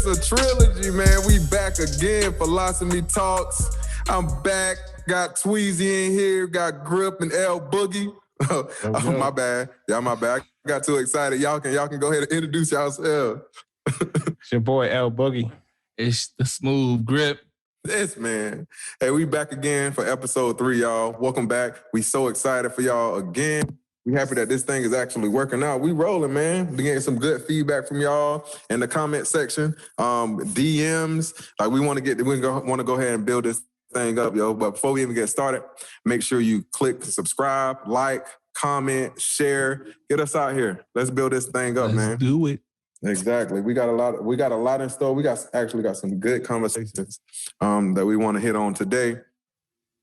a trilogy, man. We back again. PhilosoMe Talks. I'm back. Got Tweezy in here. Got Grip and L Boogie. Oh, my bad. Yeah, my bad. I got too excited. Y'all can go ahead and introduce yourselves. It's your boy L Boogie. It's the smooth Grip. This man. Hey, we back again for episode 3, y'all. Welcome back. We so excited for y'all again. We happy that this thing is actually working out. We rolling, man. We getting some good feedback from y'all in the comment section, DMs. Like we want to go ahead and build this thing up, yo. But before we even get started, make sure you click subscribe, like, comment, share. Get us out here. Let's build this thing up, man. Let's do it. Exactly. We got a lot in store. We got some good conversations that we want to hit on today.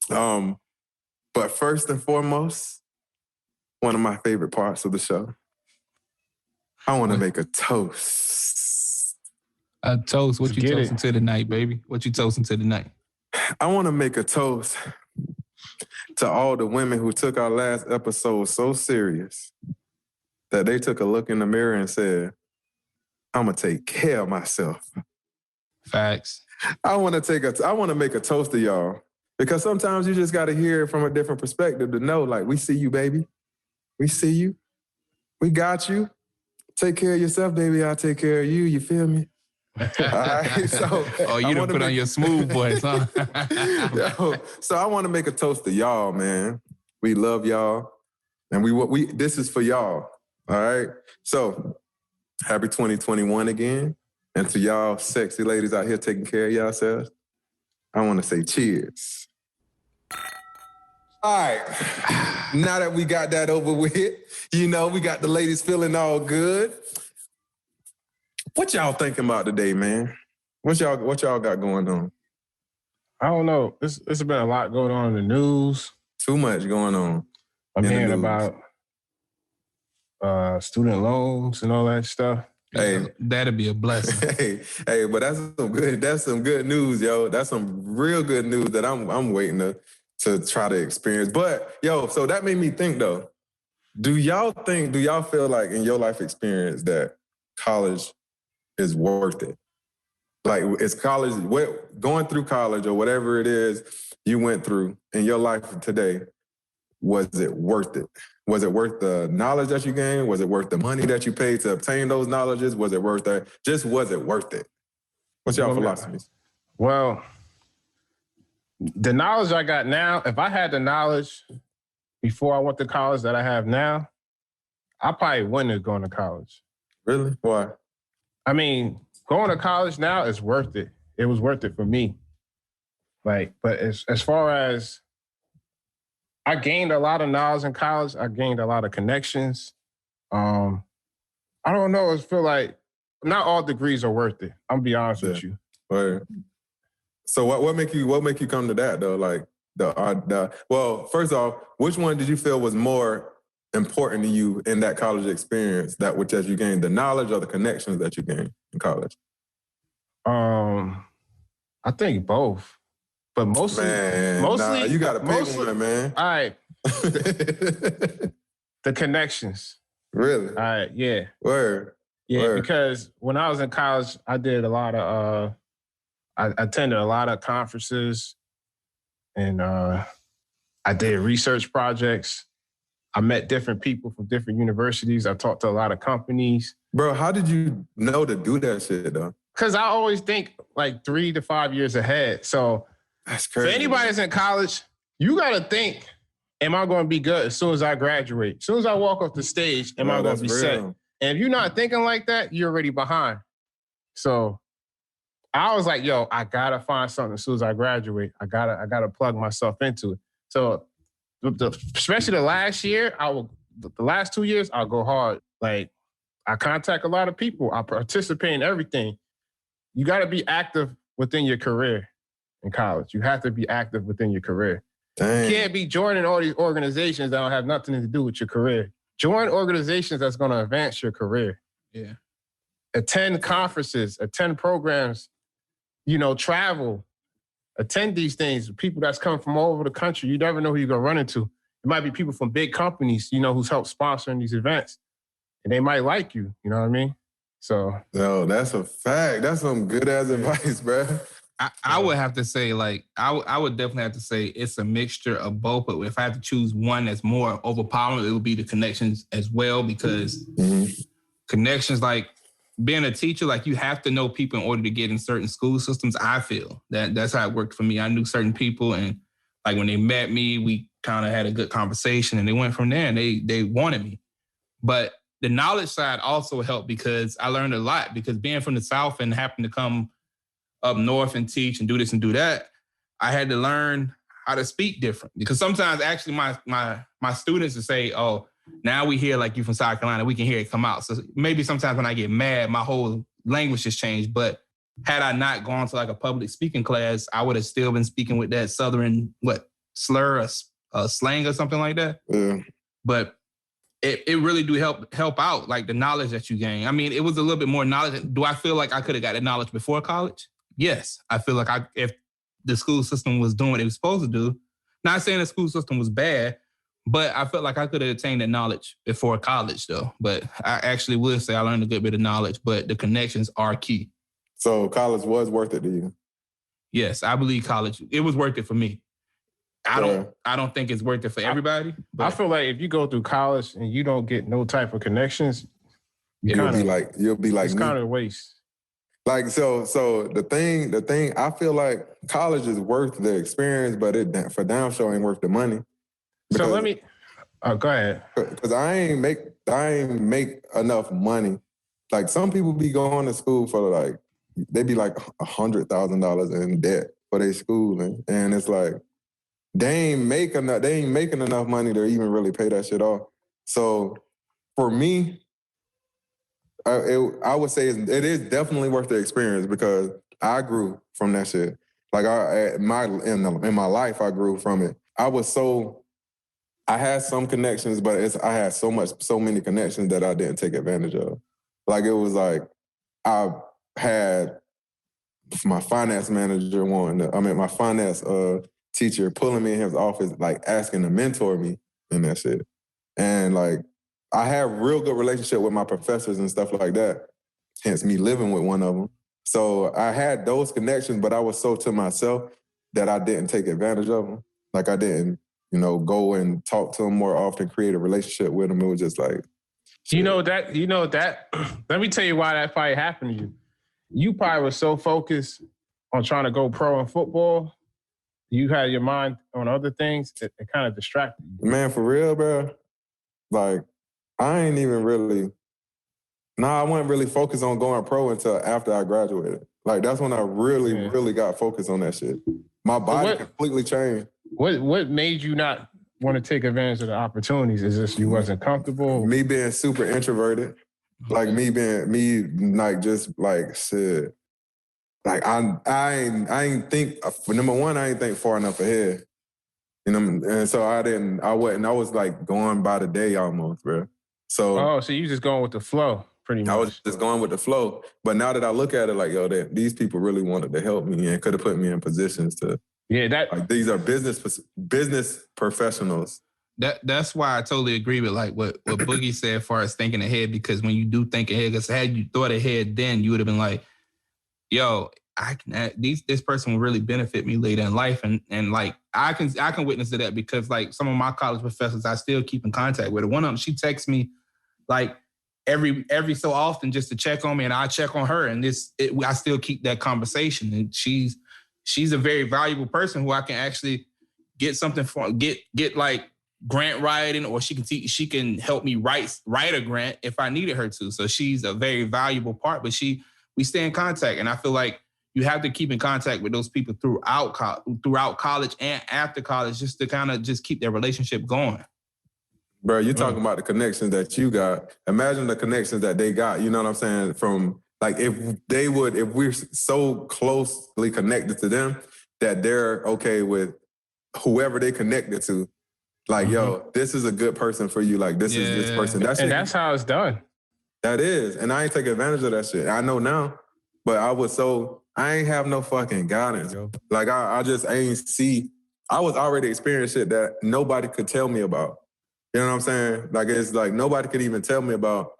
But first and foremost, one of my favorite parts of the show. I want to make a toast. A toast? What you toasting to tonight, baby? What you toasting to tonight? I want to make a toast to all the women who took our last episode so serious that they took a look in the mirror and said, I'm going to take care of myself. Facts. I want to make a toast to y'all because sometimes you just got to hear it from a different perspective to know, like, we see you, baby. We see you. We got you. Take care of yourself, baby. I'll take care of you. You feel me? All right. So, you done put on your smooth voice, huh? So I want to make a toast to y'all, man. We love y'all, and this is for y'all. All right. So happy 2021 again, and to y'all sexy ladies out here taking care of yourselves, I want to say cheers. All right, now that we got that over with, we got the ladies feeling all good. What y'all thinking about today, man? What y'all got going on? I don't know. It's been a lot going on in the news. Too much going on. I'm hearing about student loans and all that stuff. Hey, that'd be a blessing. Hey, but that's some good news, yo. That's some real good news that I'm waiting to try to experience. But yo, so that made me think though. Do y'all feel like in your life experience that college is worth it? Like, is college, going through college or whatever it is you went through in your life today, was it worth it? Was it worth the knowledge that you gained? Was it worth the money that you paid to obtain those knowledges? Was it worth that? Just was it worth it? What's y'all philosophies? Well, the knowledge I got now, if I had the knowledge before I went to college that I have now, I probably wouldn't have gone to college. Really? Why? I mean, going to college now is worth it. It was worth it for me. But as far as I gained a lot of knowledge in college, I gained a lot of connections. I don't know. I feel like not all degrees are worth it. I'm gonna be honest with you. Right. So what make you come to that though? Like well, first off, which one did you feel was more important to you in that college experience? That which as you gained the knowledge or the connections that you gained in college? I think both, but mostly you got to pick one, man. All right, the connections. Really? All right, yeah. Word. Yeah, Word. Because when I was in college, I did a lot of I attended a lot of conferences, and I did research projects. I met different people from different universities. I talked to a lot of companies. Bro, how did you know to do that shit, though? Because I always think like 3 to 5 years ahead. So that's crazy. For anybody that's in college, you got to think, am I going to be good as soon as I graduate? As soon as I walk off the stage, am I going to be set? And if you're not thinking like that, you're already behind. So I was like, yo, I got to find something as soon as I graduate. I gotta plug myself into it. So especially the last year, the last 2 years, I'll go hard. Like, I contact a lot of people. I participate in everything. You got to be active within your career in college. You have to be active within your career. Dang. You can't be joining all these organizations that don't have nothing to do with your career. Join organizations that's going to advance your career. Yeah. Attend conferences, attend programs, travel, attend these things. People that's coming from all over the country, you never know who you're going to run into. It might be people from big companies, who's helped sponsoring these events. And they might like you, you know what I mean? So. No, that's a fact. That's some good ass advice, bro. I would have to say, like, I would definitely have to say it's a mixture of both. But if I have to choose one that's more overpowering, it would be the connections as well, because connections, like being a teacher, like you have to know people in order to get in certain school systems. I feel that's how it worked for me. I knew certain people, and like when they met me, we kind of had a good conversation, and they went from there, and they wanted me. But the knowledge side also helped because I learned a lot, because being from the South and happened to come up north and teach and do this and do that, I had to learn how to speak different. Because sometimes actually my students would say, oh, now we hear like you from South Carolina, we can hear it come out. So maybe sometimes when I get mad, my whole language has changed. But had I not gone to like a public speaking class, I would have still been speaking with that Southern, slur or slang or something like that. Yeah. But it really do help out, like the knowledge that you gain. I mean, it was a little bit more knowledge. Do I feel like I could have got the knowledge before college? Yes. I feel like if the school system was doing what it was supposed to do, not saying the school system was bad, but I felt like I could have attained that knowledge before college, though. But I actually would say I learned a good bit of knowledge, but the connections are key. So college was worth it to you? Yes, I believe college, it was worth it for me. I don't think it's worth it for everybody. I feel like if you go through college and you don't get no type of connections, you'll be like it's kind of a waste. Like so the thing I feel like college is worth the experience, but it for damn sure ain't worth the money. So let me go ahead. Because I ain't make enough money. Like some people be going to school for like they be like $100,000 in debt for their schooling, and it's like they ain't making enough money to even really pay that shit off. So for me, I would say it is definitely worth the experience because I grew from that shit. Like in my life, I grew from it. I had some connections, but I had so many connections that I didn't take advantage of. Like it was like I had my finance manager my finance teacher pulling me in his office, like asking to mentor me and that shit. And like I have real good relationship with my professors and stuff like that, hence me living with one of them. So I had those connections, but I was so to myself that I didn't take advantage of them. Like I didn't, go and talk to them more often, create a relationship with them. It was just like, shit. You know that, let me tell you why that probably happened to you. You probably were so focused on trying to go pro in football, you had your mind on other things, it kind of distracted you. Man, for real, bro. Like, I ain't even really, I wasn't really focused on going pro until after I graduated. Like, that's when I really got focused on that shit. My body completely changed. What made you not want to take advantage of the opportunities? Is this you wasn't comfortable? Me being super introverted. Like just like shit. Like I ain't think, number one, I ain't think far enough ahead. And so I was like going by the day almost, bro. So you just going with the flow, pretty much. I was just going with the flow. But now that I look at it like, these people really wanted to help me and could have put me in positions to. Yeah, like these are business professionals. That's why I totally agree with like what Boogie said as far as thinking ahead, because when you do think ahead, because had you thought ahead then, you would have been like, yo, this person will really benefit me later in life. And like I can witness to that because like some of my college professors I still keep in contact with. One of them, she texts me like every so often just to check on me, and I check on her, and I still keep that conversation. And she's a very valuable person who I can actually get something from, get like grant writing, or she can help me write a grant if I needed her to. So she's a very valuable part, but we stay in contact. And I feel like you have to keep in contact with those people throughout college and after college, just to kind of just keep their relationship going. Bro, you're talking about the connections that you got. Imagine the connections that they got. You know what I'm saying? From like, if we're so closely connected to them that they're okay with whoever they connected to. Like, yo, this is a good person for you. Like, this is this person. That's how it's done. That is. And I ain't take advantage of that shit. I know now, but I ain't have no fucking guidance, yo. Like, I just ain't see. I was already experiencing shit that nobody could tell me about. You know what I'm saying? Like, it's like nobody could even tell me about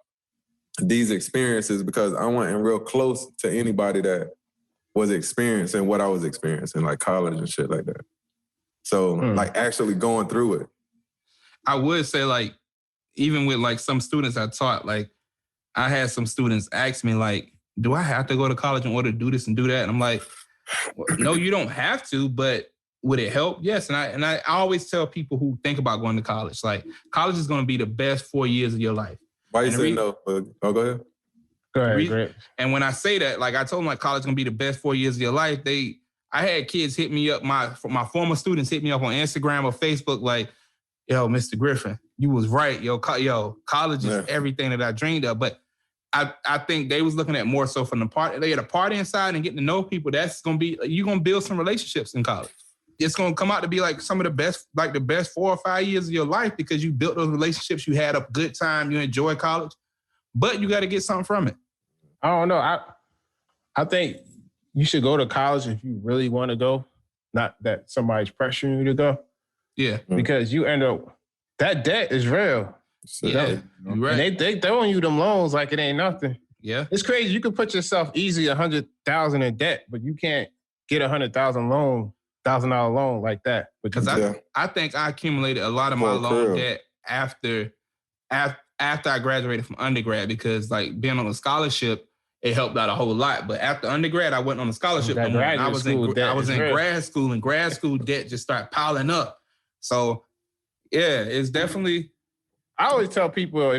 these experiences because I wasn't real close to anybody that was experiencing what I was experiencing, like college and shit like that. So like actually going through it. I would say like, even with like some students I taught, like I had some students ask me like, do I have to go to college in order to do this and do that? And I'm like, well, no, you don't have to, but would it help? Yes. And I always tell people who think about going to college, like college is going to be the best 4 years of your life. Why you say no? Oh, go ahead. Go ahead, great. And when I say that, like I told them like college is going to be the best 4 years of your life, I had kids hit me up, my former students hit me up on Instagram or Facebook like, yo, Mr. Griffin, you was right. Yo, college is everything that I dreamed of. But I think they was looking at more so from the party. They had a party inside and getting to know people. That's going to be, you're going to build some relationships in college. It's going to come out to be like some of the best 4 or 5 years of your life because you built those relationships. You had a good time. You enjoy college, but you got to get something from it. I don't know. I think you should go to college if you really want to go, not that somebody's pressuring you to go. Yeah. Because you end up, that debt is real. Yeah, you're right. And they throwing you them loans like it ain't nothing. Yeah. It's crazy. You can put yourself easy $100,000 in debt, but you can't get $100,000 loan like that. Because I think I accumulated a lot of my loan debt after I graduated from undergrad because like being on a scholarship, it helped out a whole lot. But after undergrad, I went on a scholarship. I was in grad school, and grad school debt just started piling up. So yeah, it's definitely. I always tell people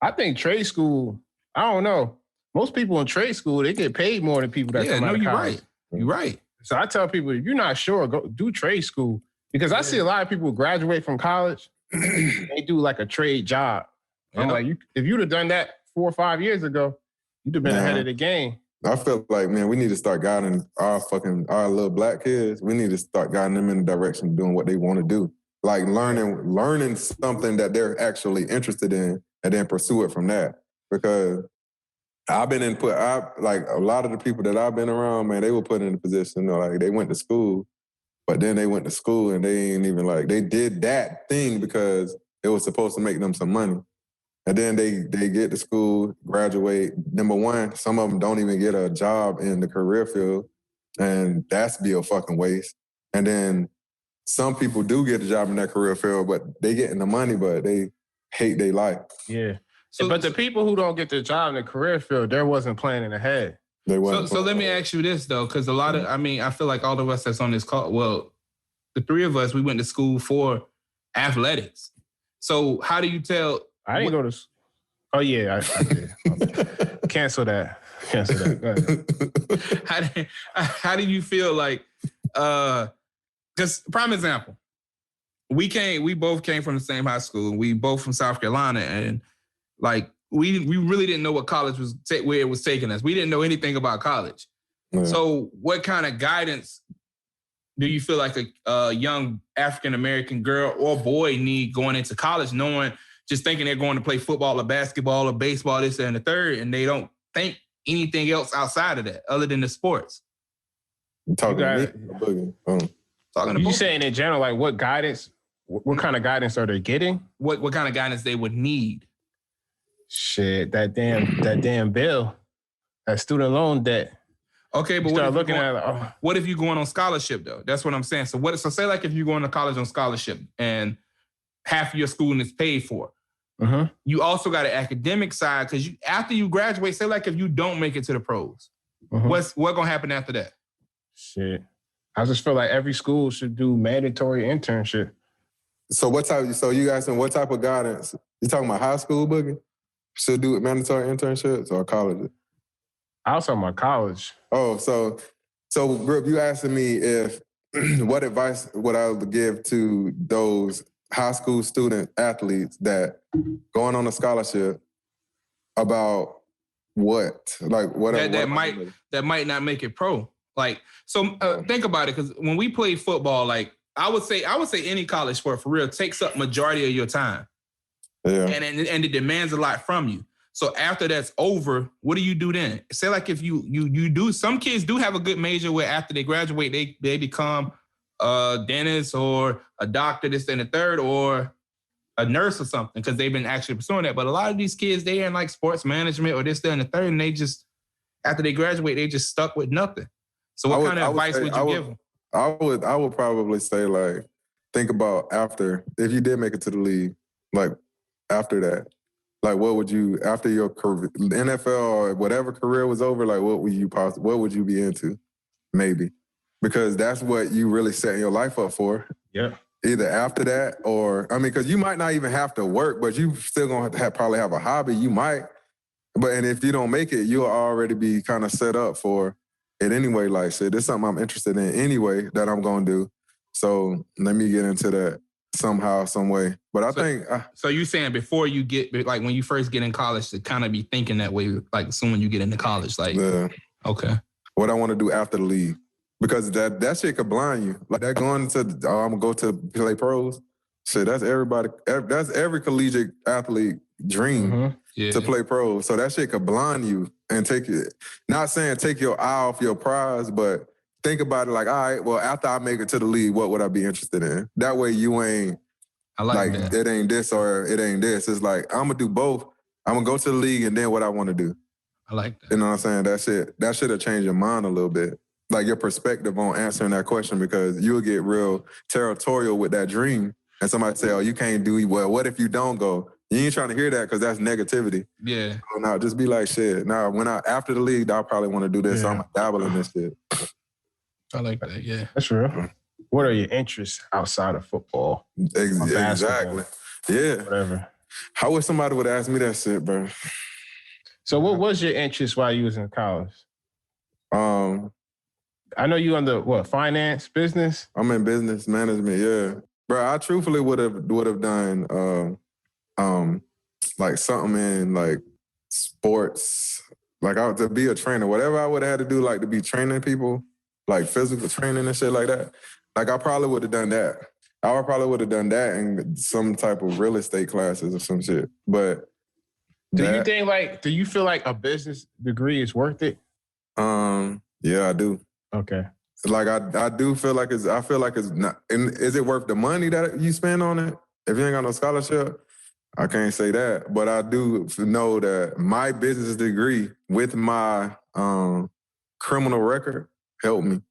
I think trade school, I don't know. Most people in trade school, they get paid more than people that come out of college. You're right. So I tell people, if you're not sure, go do trade school. Because I see a lot of people graduate from college, they do like a trade job. And like, if you'd have done that 4 or 5 years ago, you'd have been ahead of the game. I feel like, man, we need to start guiding our little black kids. We need to start guiding them in the direction of doing what they want to do. Like learning something that they're actually interested in and then pursue it from that. Because I've been like a lot of the people that I've been around, man, they were put in a position, like they went to school, but then they went to school and they ain't even like, they did that thing because it was supposed to make them some money. And then they get to school, graduate. Number one, some of them don't even get a job in the career field, and that's be a fucking waste. And then some people do get a job in that career field, but they getting the money, but they hate their life. Yeah. But the people who don't get the job in the career field, there wasn't planning ahead. So let me ask you this, though, because a lot of, I feel like all of us that's on this call, well, the three of us, we went to school for athletics. So how do you tell... I didn't go to... Oh, yeah, I did. Cancel that. Go ahead. How do you feel like... Because prime example, we both came from the same high school. We both from South Carolina, and like we really didn't know what college was where it was taking us. We didn't know anything about college. Yeah. So, what kind of guidance do you feel like a young African American girl or boy need going into college, just thinking they're going to play football or basketball or baseball, this and the third, and they don't think anything else outside of that other than the sports? I'm talking to me. You saying in general, like what guidance, what kind of guidance are they getting? What kind of guidance they would need? Shit, that damn bill, that student loan debt. Okay, but what if you're going on scholarship though? That's what I'm saying. So say like if you're going to college on scholarship and half of your schooling is paid for, you also got an academic side because after you graduate, say like if you don't make it to the pros, what's gonna happen after that? Shit. I just feel like every school should do mandatory internship. So what type of guidance? You talking about high school, Boogie? Should do mandatory internships or college? I was talking about college. Oh, so Grip, you asking me if what advice would I give to those high school student athletes that going on a scholarship about what? Like what that might not make it pro. Like, so think about it, because when we play football, like I would say any college sport for real takes up majority of your time. Yeah. And it demands a lot from you. So after that's over, what do you do then? Say like if you do, some kids do have a good major where after they graduate, they become a dentist or a doctor, this and the third, or a nurse or something because they've been actually pursuing that. But a lot of these kids, they in like sports management or they're still in the third, and they just, after they graduate, they just stuck with nothing. So what kind of advice would you give them? I would probably say, like, think about after, if you did make it to the league, like after that, like what would you, after your career, NFL or whatever career was over, like what would you be into? Maybe. Because that's what you really setting your life up for. Yeah. Either after that or, I mean, because you might not even have to work, but you still going to probably have a hobby. You might. And if you don't make it, you'll already be kind of set up for it anyway. Like, shit, this is something I'm interested in anyway that I'm going to do. So let me get into that somehow, some way. But I think... So you saying before you get, like when you first get in college, to kind of be thinking that way, like soon when you get into college, like... Yeah. Okay. What I want to do after the league. Because that shit could blind you. Like that going to, I'm going to go to play pros. Shit, that's every collegiate athlete dream to play pros. So that shit could blind you and not saying take your eye off your prize, but think about it like, all right, well, after I make it to the league, what would I be interested in? That way you ain't, I like that. It ain't this or it ain't this. It's like, I'm going to do both. I'm going to go to the league and then what I want to do. I like that. You know what I'm saying? That should have changed your mind a little bit. Like your perspective on answering that question, because you'll get real territorial with that dream. And somebody say, oh, you can't do well. What if you don't go? You ain't trying to hear that because that's negativity. Yeah. So now just be like, shit. Now, after the league, I'll probably want to do this. So I'm going to dabble in this shit. I like that, yeah. That's real. What are your interests outside of football? Exactly. Yeah. Whatever. I wish somebody would ask me that shit, bro. So what was your interest while you was in college? I know you under finance, business? I'm in business management, yeah. Bro, I truthfully would have done like something in like sports, like to be a trainer. Whatever I would have had to do, like to be training people, like physical training and shit like that. Like I probably would have done that. I probably would have done that in some type of real estate classes or some shit. But do you feel like a business degree is worth it? Yeah, I do. Okay. Like I do feel like it's not. And is it worth the money that you spend on it? If you ain't got no scholarship, I can't say that. But I do know that my business degree with my criminal record helped me.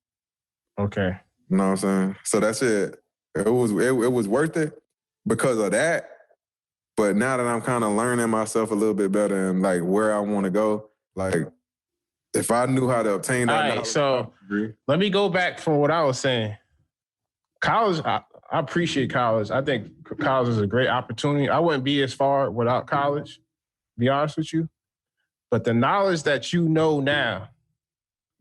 Okay. You know what I'm saying? So that's it. It was worth it because of that. But now that I'm kind of learning myself a little bit better and like where I want to go, like. If I knew how to obtain that. All right, so let me go back from what I was saying. College, I appreciate college. I think college is a great opportunity. I wouldn't be as far without college, to be honest with you. But the knowledge that you know now,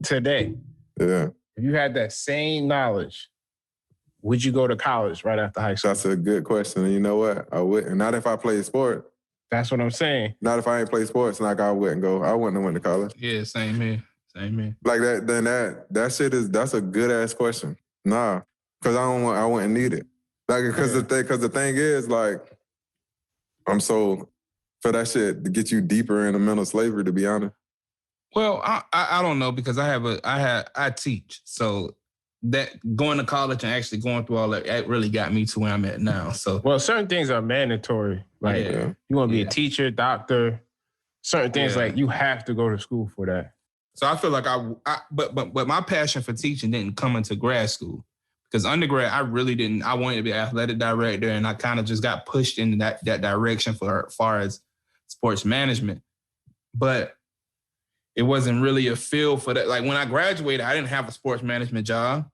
today, if you had that same knowledge, would you go to college right after high school? That's a good question. And you know what? I wouldn't. Not if I played sport. That's what I'm saying. Not if I ain't play sports, like I wouldn't go. I wouldn't have went to college. Yeah, same here. Like that, then that shit that's a good ass question. Nah, because I wouldn't need it. Like because the thing is like, I'm so for that shit to get you deeper into mental slavery. To be honest. Well, I don't know because I teach, so that going to college and actually going through all that really got me to where I'm at now. So certain things are mandatory. Like you want to be a teacher, doctor, certain things like you have to go to school for that. So I feel like but my passion for teaching didn't come into grad school because undergrad I really didn't. I wanted to be an athletic director, and I kind of just got pushed in that direction for as far as sports management, but it wasn't really a feel for that. Like when I graduated, I didn't have a sports management job.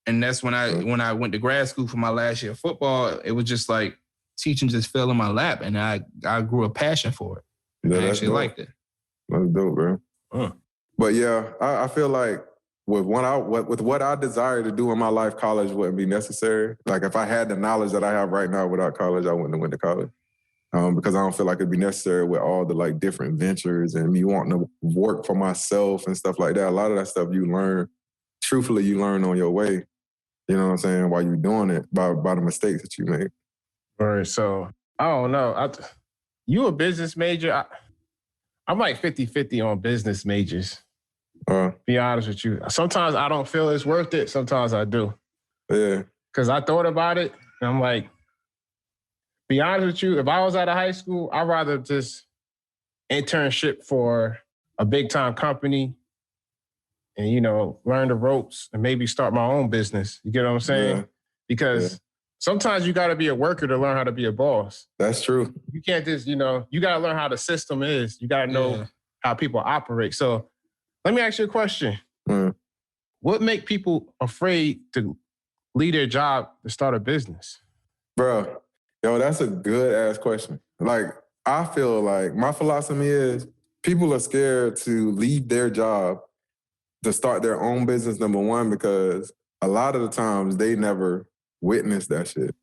And that's when I went to grad school for my last year of football, it was just like teaching just fell in my lap and I grew a passion for it. Yeah, I actually liked it. That's dope, bro. But yeah, I feel like with what I desire to do in my life, college wouldn't be necessary. Like if I had the knowledge that I have right now without college, I wouldn't have went to college. Because I don't feel like it'd be necessary with all the like different ventures and me wanting to work for myself and stuff like that. A lot of that stuff you learn on your way. You know what I'm saying? While you're doing it by the mistakes that you make. All right. So I don't know. You a business major? I'm like 50-50 on business majors. Be honest with you. Sometimes I don't feel it's worth it. Sometimes I do. Yeah. Because I thought about it and I'm like, be honest with you, if I was out of high school, I'd rather just internship for a big time company and, you know, learn the ropes and maybe start my own business. You get what I'm saying? Yeah. Because sometimes you got to be a worker to learn how to be a boss. That's true. You can't just, you know, you got to learn how the system is. You got to know how people operate. So let me ask you a question. What make people afraid to leave their job to start a business? Bro, yo, that's a good ass question. Like, I feel like my philosophy is people are scared to leave their job to start their own business, number one, because a lot of the times they never witnessed that shit.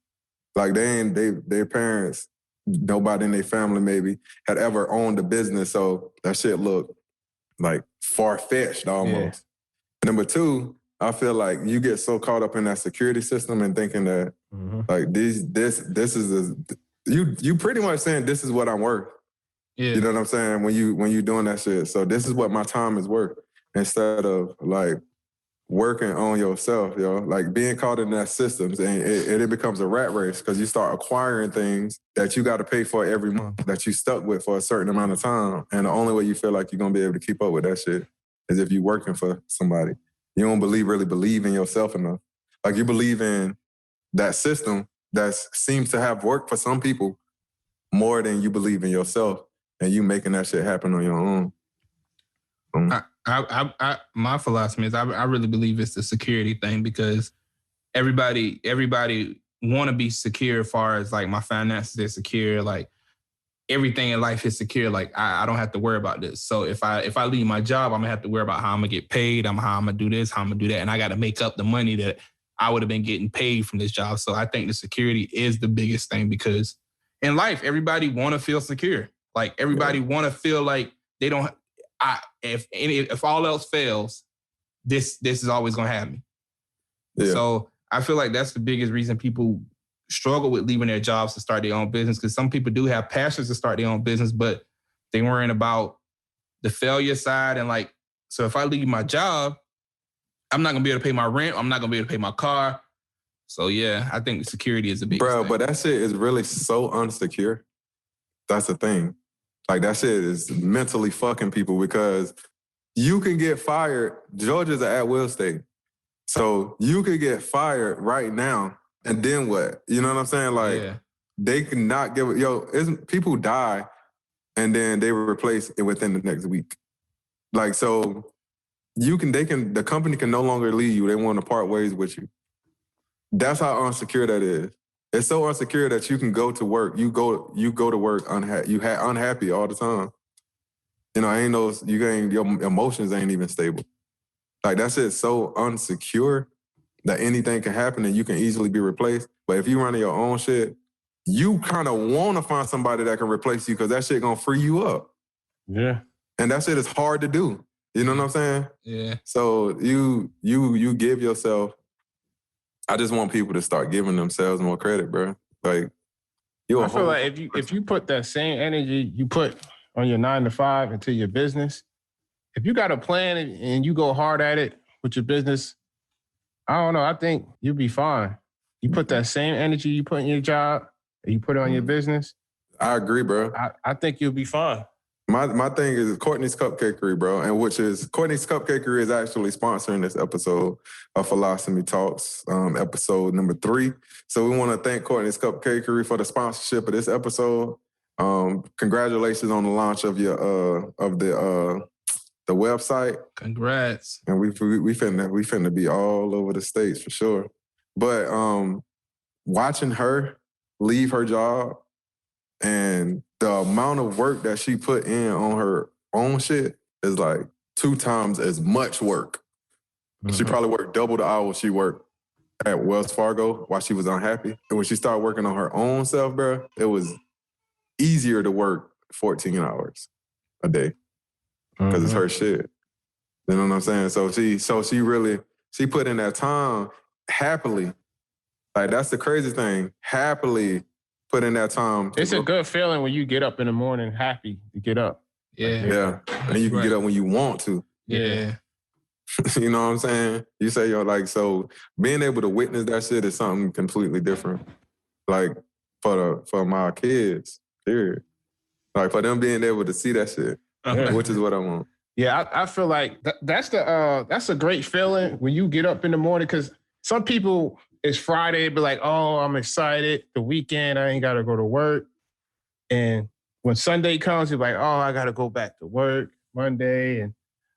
Like their parents, nobody in their family maybe had ever owned a business. So that shit looked like far-fetched almost. Yeah. Number two, I feel like you get so caught up in that security system and thinking that like this is you pretty much saying this is what I'm worth. Yeah. You know what I'm saying? When you doing that shit. So this is what my time is worth. Instead of like working on yourself, yo, like being caught in that systems and it becomes a rat race because you start acquiring things that you got to pay for every month that you stuck with for a certain amount of time. And the only way you feel like you're going to be able to keep up with that shit is if you're working for somebody. You don't really believe in yourself enough. Like you believe in that system that seems to have worked for some people more than you believe in yourself and you making that shit happen on your own. My philosophy is I really believe it's the security thing because everybody want to be secure as far as like my finances are secure, like everything in life is secure. Like I don't have to worry about this. So if I leave my job, I'm gonna have to worry about how I'm gonna get paid, how I'm gonna do this, how I'm gonna do that, and I got to make up the money that I would have been getting paid from this job. So I think the security is the biggest thing because in life everybody want to feel secure. Like everybody want to feel like they don't. If all else fails, this is always gonna happen. Yeah. So I feel like that's the biggest reason people struggle with leaving their jobs to start their own business because some people do have passions to start their own business, but they worrying about the failure side and like, so if I leave my job, I'm not gonna be able to pay my rent. I'm not gonna be able to pay my car. So yeah, I think security is a big thing. But that shit is really so unsecure. That's the thing. Like, that shit is mentally fucking people because you can get fired. Georgia's an at-will state. So you could get fired right now, and then what? You know what I'm saying? Like, they cannot give it. People die, and then they were replaced within the next week. Like, so the company can no longer leave you. They want to part ways with you. That's how unsecure that is. It's so insecure that you can go to work. You go to work unhappy all the time. You know, your emotions ain't even stable. Like that shit's so unsecure that anything can happen and you can easily be replaced. But if you run your own shit, you kind of want to find somebody that can replace you because that shit gonna free you up. Yeah. And that shit is hard to do. You know what I'm saying? Yeah. So you give yourself. I just want people to start giving themselves more credit, bro. Like, I feel like if you put that same energy you put on your 9 to 5 into your business, if you got a plan and you go hard at it with your business, I don't know. I think you'll be fine. You put that same energy you put in your job and you put it on your business. I agree, bro. I think you'll be fine. My thing is Cortney's Cupcakery, bro, and Cortney's Cupcakery is actually sponsoring this episode of PhilosoMe Talks, episode number 3. So we want to thank Cortney's Cupcakery for the sponsorship of this episode. Congratulations on the launch of your the website. Congrats. And we finna be all over the States for sure. But watching her leave her job and the amount of work that she put in on her own shit is like 2 times as much work. Mm-hmm. She probably worked double the hours she worked at Wells Fargo while she was unhappy. And when she started working on her own self, bro, it was easier to work 14 hours a day because it's her shit. You know what I'm saying? So she put in that time happily. Like, that's the crazy thing. Happily put in that time. It's a good feeling when you get up in the morning happy to get up. Yeah. Yeah. And you can get up when you want to. Yeah. You know what I'm saying? You say, so being able to witness that shit is something completely different. Like, for my kids, period. Like for them being able to see that shit, which is what I want. Yeah, I feel like that's a great feeling when you get up in the morning, because some people, it's Friday, be like, oh, I'm excited. The weekend, I ain't got to go to work. And when Sunday comes, you're like, oh, I got to go back to work Monday. And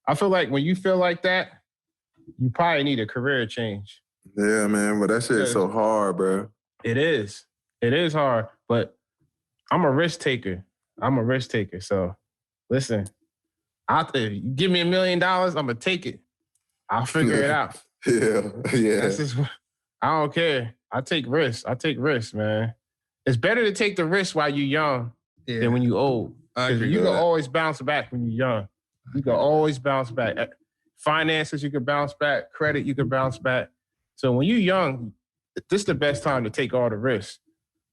I feel like when you feel like that, you probably need a career change. Yeah, man, but that shit is so hard, bro. It is. It is hard, but I'm a risk taker. So listen, give me $1 million, I'm going to take it. I'll figure it out. Yeah. That's just, I don't care. I take risks, man. It's better to take the risk while you're young than when you're old. You can always bounce back when you're young. You can always bounce back. Finances, you can bounce back. Credit, you can bounce back. So when you're young, this is the best time to take all the risks.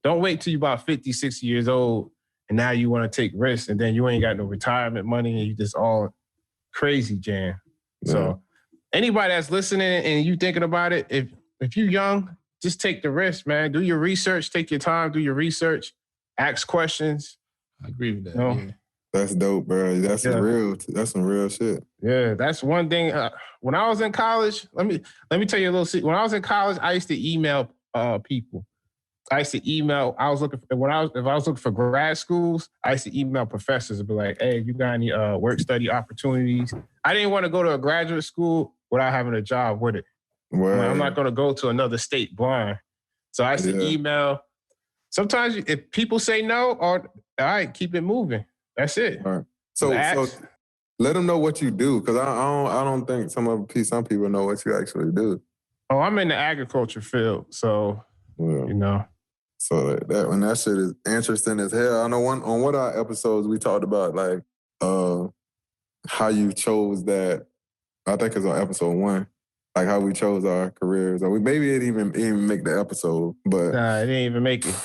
Don't wait till you're about 50, 60 years old and now you want to take risks and then you ain't got no retirement money and you just all crazy jam. Yeah. So anybody that's listening and you thinking about it, if you're young, just take the risk, man. Do your research. Take your time. Do your research. Ask questions. I agree with that. Yeah. That's dope, bro. That's some real shit. Yeah, that's one thing. When I was in college, let me tell you a little secret. When I was in college, I used to email people. If I was looking for grad schools, I used to email professors and be like, hey, you got any work study opportunities? I didn't want to go to a graduate school without having a job with it. I'm not going to go to another state blind. So I used to email. Sometimes if people say no, all right, keep it moving. That's it. All right. So let them know what you do, because I don't think some people know what you actually do. Oh, I'm in the agriculture field, so you know. So that shit is interesting as hell. I know on one of our episodes we talked about like how you chose that. I think it's on episode 1, like how we chose our careers. Or maybe it didn't even make the episode, but nah, it didn't even make it.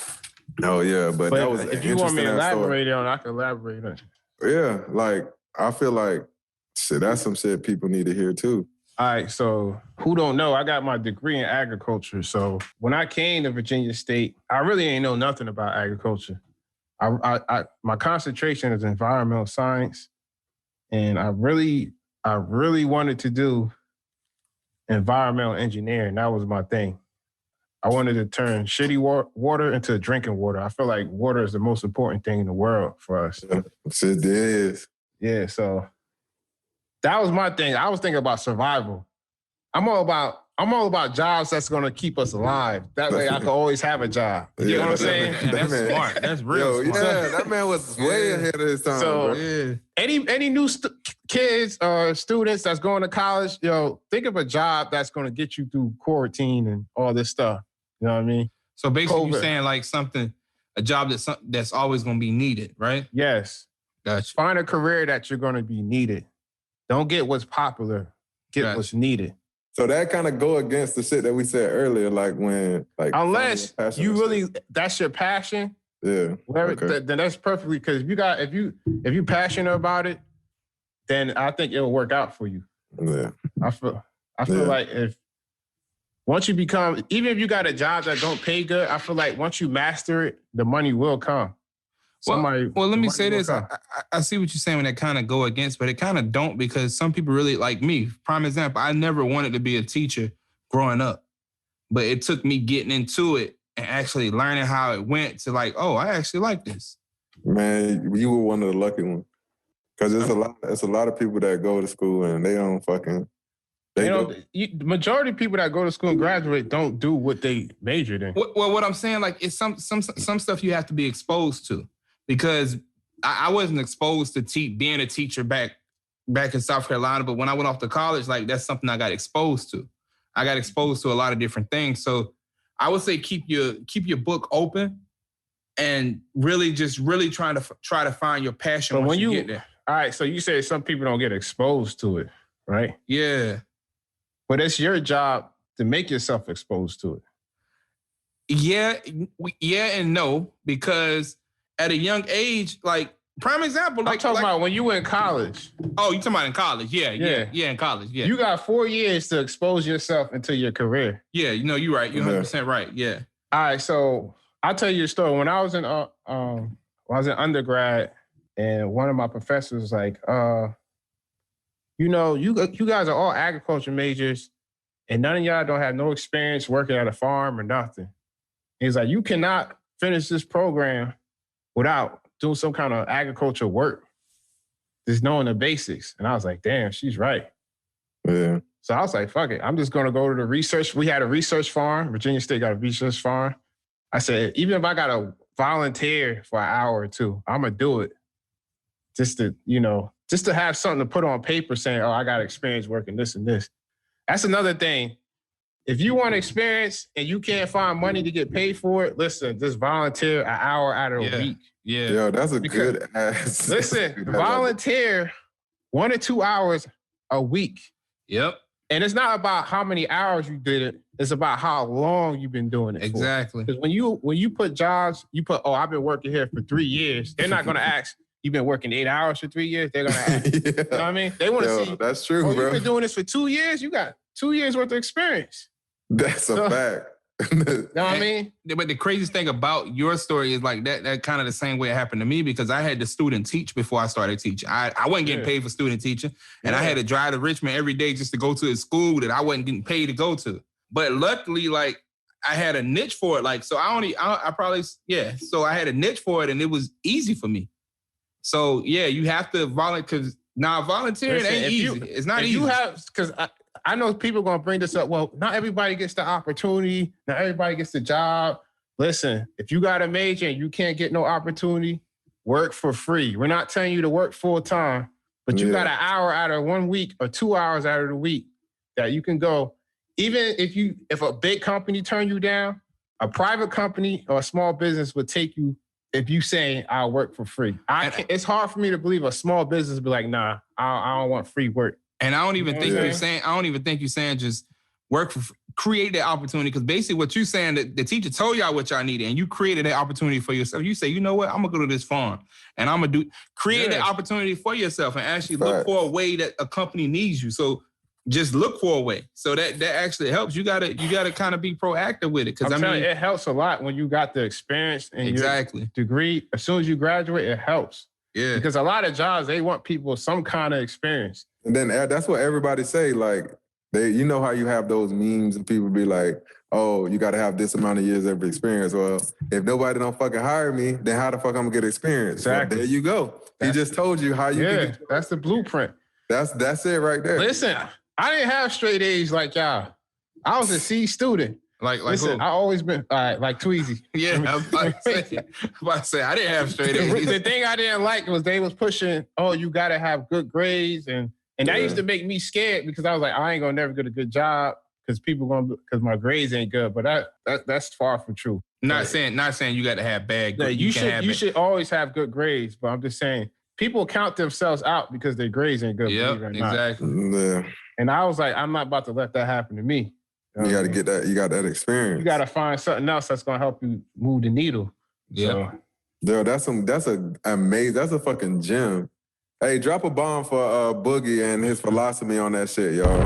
Oh yeah, but that was if you want me to elaborate on it, I can elaborate on it. Yeah, like I feel like shit, that's some shit people need to hear too. All right, so who don't know, I got my degree in agriculture. So when I came to Virginia State, I really ain't know nothing about agriculture. My concentration is environmental science, and I really wanted to do environmental engineering. That was my thing. I wanted to turn shitty water into drinking water. I feel like water is the most important thing in the world for us. It is. Yeah, so that was my thing. I was thinking about survival. I'm all about jobs that's going to keep us alive. That way I can always have a job. You know what I'm saying? That's smart. That's real smart. Yeah, that man was way ahead of his time. So any new kids or students that's going to college, think of a job that's going to get you through quarantine and all this stuff. You know what I mean? So basically you're saying like a job that's always going to be needed, right? Yes. Gotcha. Find a career that you're going to be needed. Don't get what's popular. Get what's needed. So that kind of go against the shit that we said earlier, like when, like, unless you really, that's your passion. Yeah. Then that's perfectly, because if you passionate about it, then I think it'll work out for you. Yeah. I feel like once you become, even if you got a job that don't pay good, I feel like once you master it, the money will come. Well, let me say this. I see what you're saying when that kind of go against, but it kind of don't, because some people really, like me, prime example, I never wanted to be a teacher growing up, but it took me getting into it and actually learning how it went to like, oh, I actually like this. Man, you were one of the lucky ones. Because it's a lot of people that go to school and they don't fucking... The majority of people that go to school and graduate don't do what they majored in. Well, what I'm saying, like, it's some stuff you have to be exposed to. Because I wasn't exposed to being a teacher back in South Carolina, but when I went off to college, like that's something I got exposed to. I got exposed to a lot of different things. So I would say keep your book open and really try to find your passion. But when you get there. All right, so you say some people don't get exposed to it, right? Yeah. But it's your job to make yourself exposed to it. Yeah and no, because at a young age, like, prime example. I'm talking about when you were in college. Oh, you talking about in college. Yeah, in college, yeah. You got 4 years to expose yourself into your career. Yeah, you're right. You're 100% right, yeah. All right, so I'll tell you a story. When I was in undergrad, and one of my professors was like, you know, you guys are all agriculture majors, and none of y'all don't have no experience working at a farm or nothing. He's like, you cannot finish this program without doing some kind of agriculture work, just knowing the basics. And I was like, damn, she's right. Yeah. So I was like, fuck it. I'm just going to go to the research. We had a research farm. Virginia State got a research farm. I said, even if I got to volunteer for an hour or two, I'm going to do it. Just to have something to put on paper saying, oh, I got experience working this and this. That's another thing. If you want experience and you can't find money to get paid for it, listen, just volunteer an hour out of a week. Yeah. Yo, that's good ass. Listen, volunteer 1 or 2 hours a week. Yep. And it's not about how many hours you did it. It's about how long you've been doing it. Exactly. Because when you put jobs, oh, I've been working here for 3 years. They're not going to ask, you've been working 8 hours for 3 years? They're going to ask. You know what I mean? They want to see. That's true, bro. You've been doing this for 2 years? You got 2 years worth of experience. That's a fact. You know what I mean? But the craziest thing about your story is like that kind of the same way it happened to me, because I had to student teach before I started teaching. I wasn't getting paid for student teaching, and I had to drive to Richmond every day just to go to a school that I wasn't getting paid to go to. But luckily, like, I had a niche for it. Like, so so I had a niche for it, and it was easy for me. So yeah, you have to volunteer, because volunteering ain't easy. It's not easy. Because I know people are going to bring this up. Well, not everybody gets the opportunity. Not everybody gets the job. Listen, if you got a major and you can't get no opportunity, work for free. We're not telling you to work full time, but you got an hour out of 1 week or 2 hours out of the week that you can go. Even if a big company turn you down, a private company or a small business would take you if you say, I'll work for free. It's hard for me to believe a small business would be like, nah, I don't want free work. And I don't even think you're saying just work for create that opportunity, because basically what you're saying, that the teacher told y'all what y'all needed and you created that opportunity for yourself. You say, you know what, I'm gonna go to this farm and I'm gonna create that opportunity for yourself and actually look for a way that a company needs you. So just look for a way. So that actually helps. You gotta kind of be proactive with it. Because it helps a lot when you got the experience and your degree. As soon as you graduate, it helps. Yeah. Because a lot of jobs, they want people with some kind of experience. And then that's what everybody say. Like, you know how you have those memes and people be like, oh, you got to have this amount of years of experience. Well, if nobody don't fucking hire me, then how the fuck I'm going to get experience? Exactly. Well, there you go. He just told you how you can get. That's the blueprint. That's it right there. Listen, I didn't have straight A's like y'all. I was a C student. Listen, I always been like Tweezy. Yeah, I was about to say I didn't have straight A's. The thing I didn't like was they was pushing, oh, you got to have good grades, and that used to make me scared, because I was like, I ain't gonna never get a good job because my grades ain't good. But that's far from true. Not saying you got to have bad grades. You should always have good grades, but I'm just saying people count themselves out because their grades ain't good. Yep, exactly. Yeah. And I was like, I'm not about to let that happen to me. You got to get that. You got that experience. You got to find something else that's gonna help you move the needle. Yeah. So, that's a fucking gem. Hey, drop a bomb for Boogie and his PhilosoMe on that shit, y'all.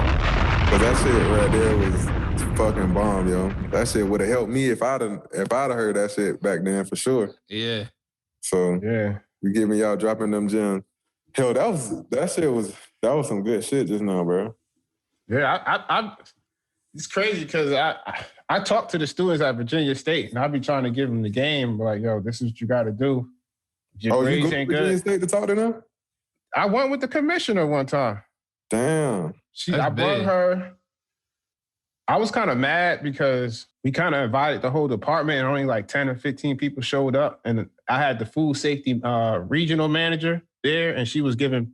Cause that shit right there was fucking bomb, yo. That shit would have helped me if I'd have heard that shit back then for sure. Yeah. So you giving y'all dropping them gems. Hell, that was some good shit just now, bro. Yeah, it's crazy because I talk to the students at Virginia State and I be trying to give them the game, like, yo, this is what you got to do. You go to Virginia State to talk to them? I went with the commissioner one time. Damn. I brought her. I was kind of mad because we kind of invited the whole department and only like 10 or 15 people showed up. And I had the food safety regional manager there, and she was giving,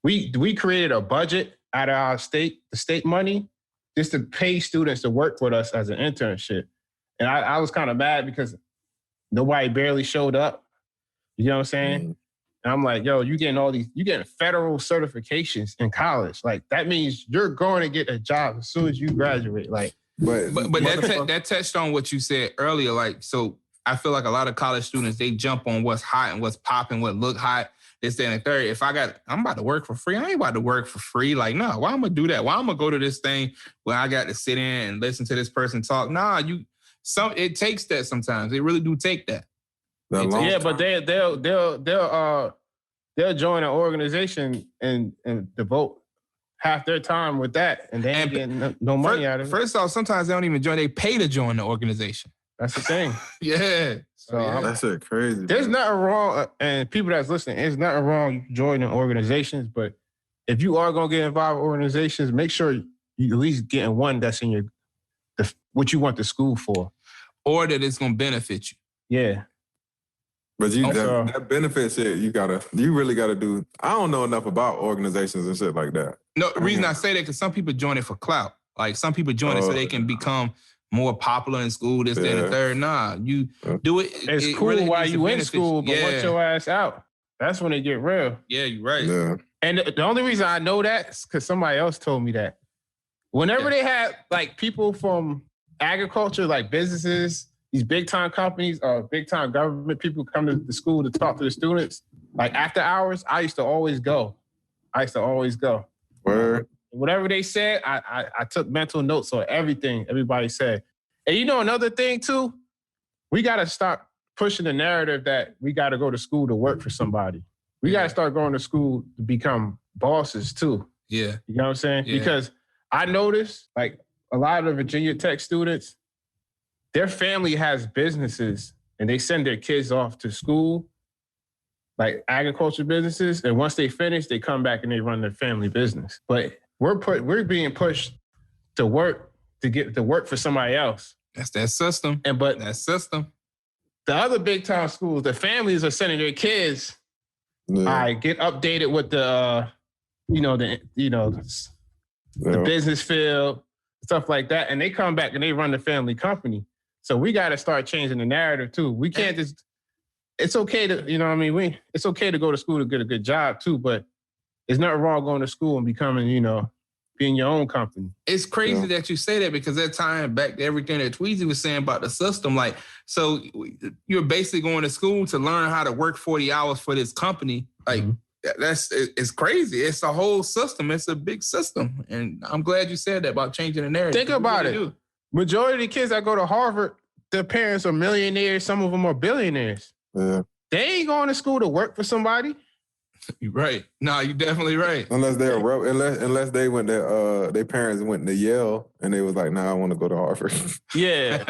we created a budget out of our the state money, just to pay students to work with us as an internship. And I was kind of mad because nobody barely showed up. You know what I'm saying? Mm-hmm. And I'm like, yo, you getting federal certifications in college. Like, that means you're going to get a job as soon as you graduate. Like, but that touched on what you said earlier. Like, so I feel like a lot of college students, they jump on what's hot and what's popping, what look hot, this, that, and the third. I'm about to work for free. I ain't about to work for free. Like, no, why I'm going to do that? Why I'm going to go to this thing where I got to sit in and listen to this person talk? Nah, it takes that sometimes. They really do take that. Yeah, but they'll join an organization and devote half their time with that, and they ain't getting no money out of it. First off, sometimes they don't even join. They pay to join the organization. That's the thing. Yeah. So that's it, crazy. There's nothing wrong, and people that's listening, there's nothing wrong joining organizations, but if you are gonna get involved in organizations, make sure you at least getting one that's in what you want the school for, or that it's gonna benefit you. Yeah. But that benefit shit, you really gotta do. I don't know enough about organizations and shit like that. No, the reason I say that because some people join it for clout. Like some people join it so they can become more popular in school, this, that, and the third. Nah, you do it. It's cool really while you in school, but once your ass out, that's when it get real. Yeah, you're right. Yeah. And the only reason I know that is because somebody else told me that. Whenever they had like people from agriculture, like businesses, these big time companies or big time government people come to the school to talk to the students, like after hours, I used to always go. Word. Whatever they said, I took mental notes on everything everybody said. And you know another thing too? We got to stop pushing the narrative that we got to go to school to work for somebody. We got to start going to school to become bosses too. Yeah. You know what I'm saying? Yeah. Because I noticed like a lot of the Virginia Tech students, their family has businesses and they send their kids off to school, like agriculture businesses. And once they finish, they come back and they run their family business. But we're being pushed to work, to get to work for somebody else. That's that system. That system. The other big time schools, the families are sending their kids, get updated with the business field, stuff like that. And they come back and they run the family company. So we got to start changing the narrative too. We can't just, it's okay to, it's okay to go to school to get a good job too, but there's nothing wrong going to school and becoming, being your own company. It's crazy that you say that because that time back to everything that Tweezy was saying about the system. Like, so you're basically going to school to learn how to work 40 hours for this company. Like, it's crazy. It's a whole system. It's a big system. And I'm glad you said that about changing the narrative. Think about it. Majority of the kids that go to Harvard, their parents are millionaires. Some of them are billionaires. Yeah. They ain't going to school to work for somebody. You're right. No, you're definitely right. Unless they went to their parents went to Yale and they was like, nah, I want to go to Harvard. Yeah.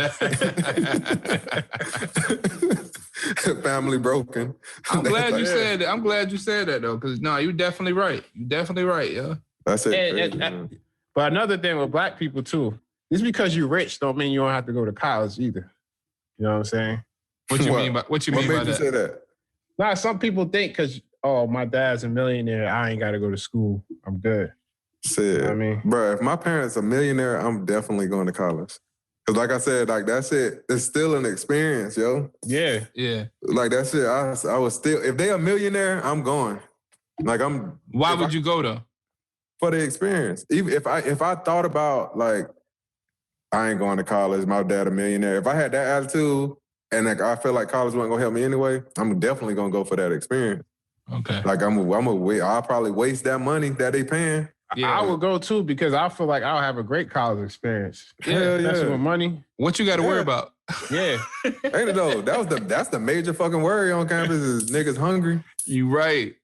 Family broken. I'm glad you said that. I'm glad you said that though, because you're definitely right. You're definitely right, yeah. That's it. But another thing with black people too, just because you're rich don't mean you don't have to go to college either. You know what I'm saying? What you mean by made you say that? Nah, some people think because my dad's a millionaire, I ain't got to go to school. I'm good. Shit. You know bro, if my parents are millionaire, I'm definitely going to college. Because like I said, like that's it. It's still an experience, yo. Yeah. Yeah. Like that's it. I was still, if they a millionaire, I'm going. Like Why would you go though? For the experience. Even if I thought about like, I ain't going to college, my dad a millionaire. If I had that attitude and like I feel like college wasn't gonna help me anyway, I'm definitely gonna go for that experience. Okay. Like I'll probably waste that money that they paying. Yeah. I would go too because I feel like I'll have a great college experience. Yeah. With money. What you got to worry about? Yeah. Ain't it though? That's the major fucking worry on campus is niggas hungry. You right.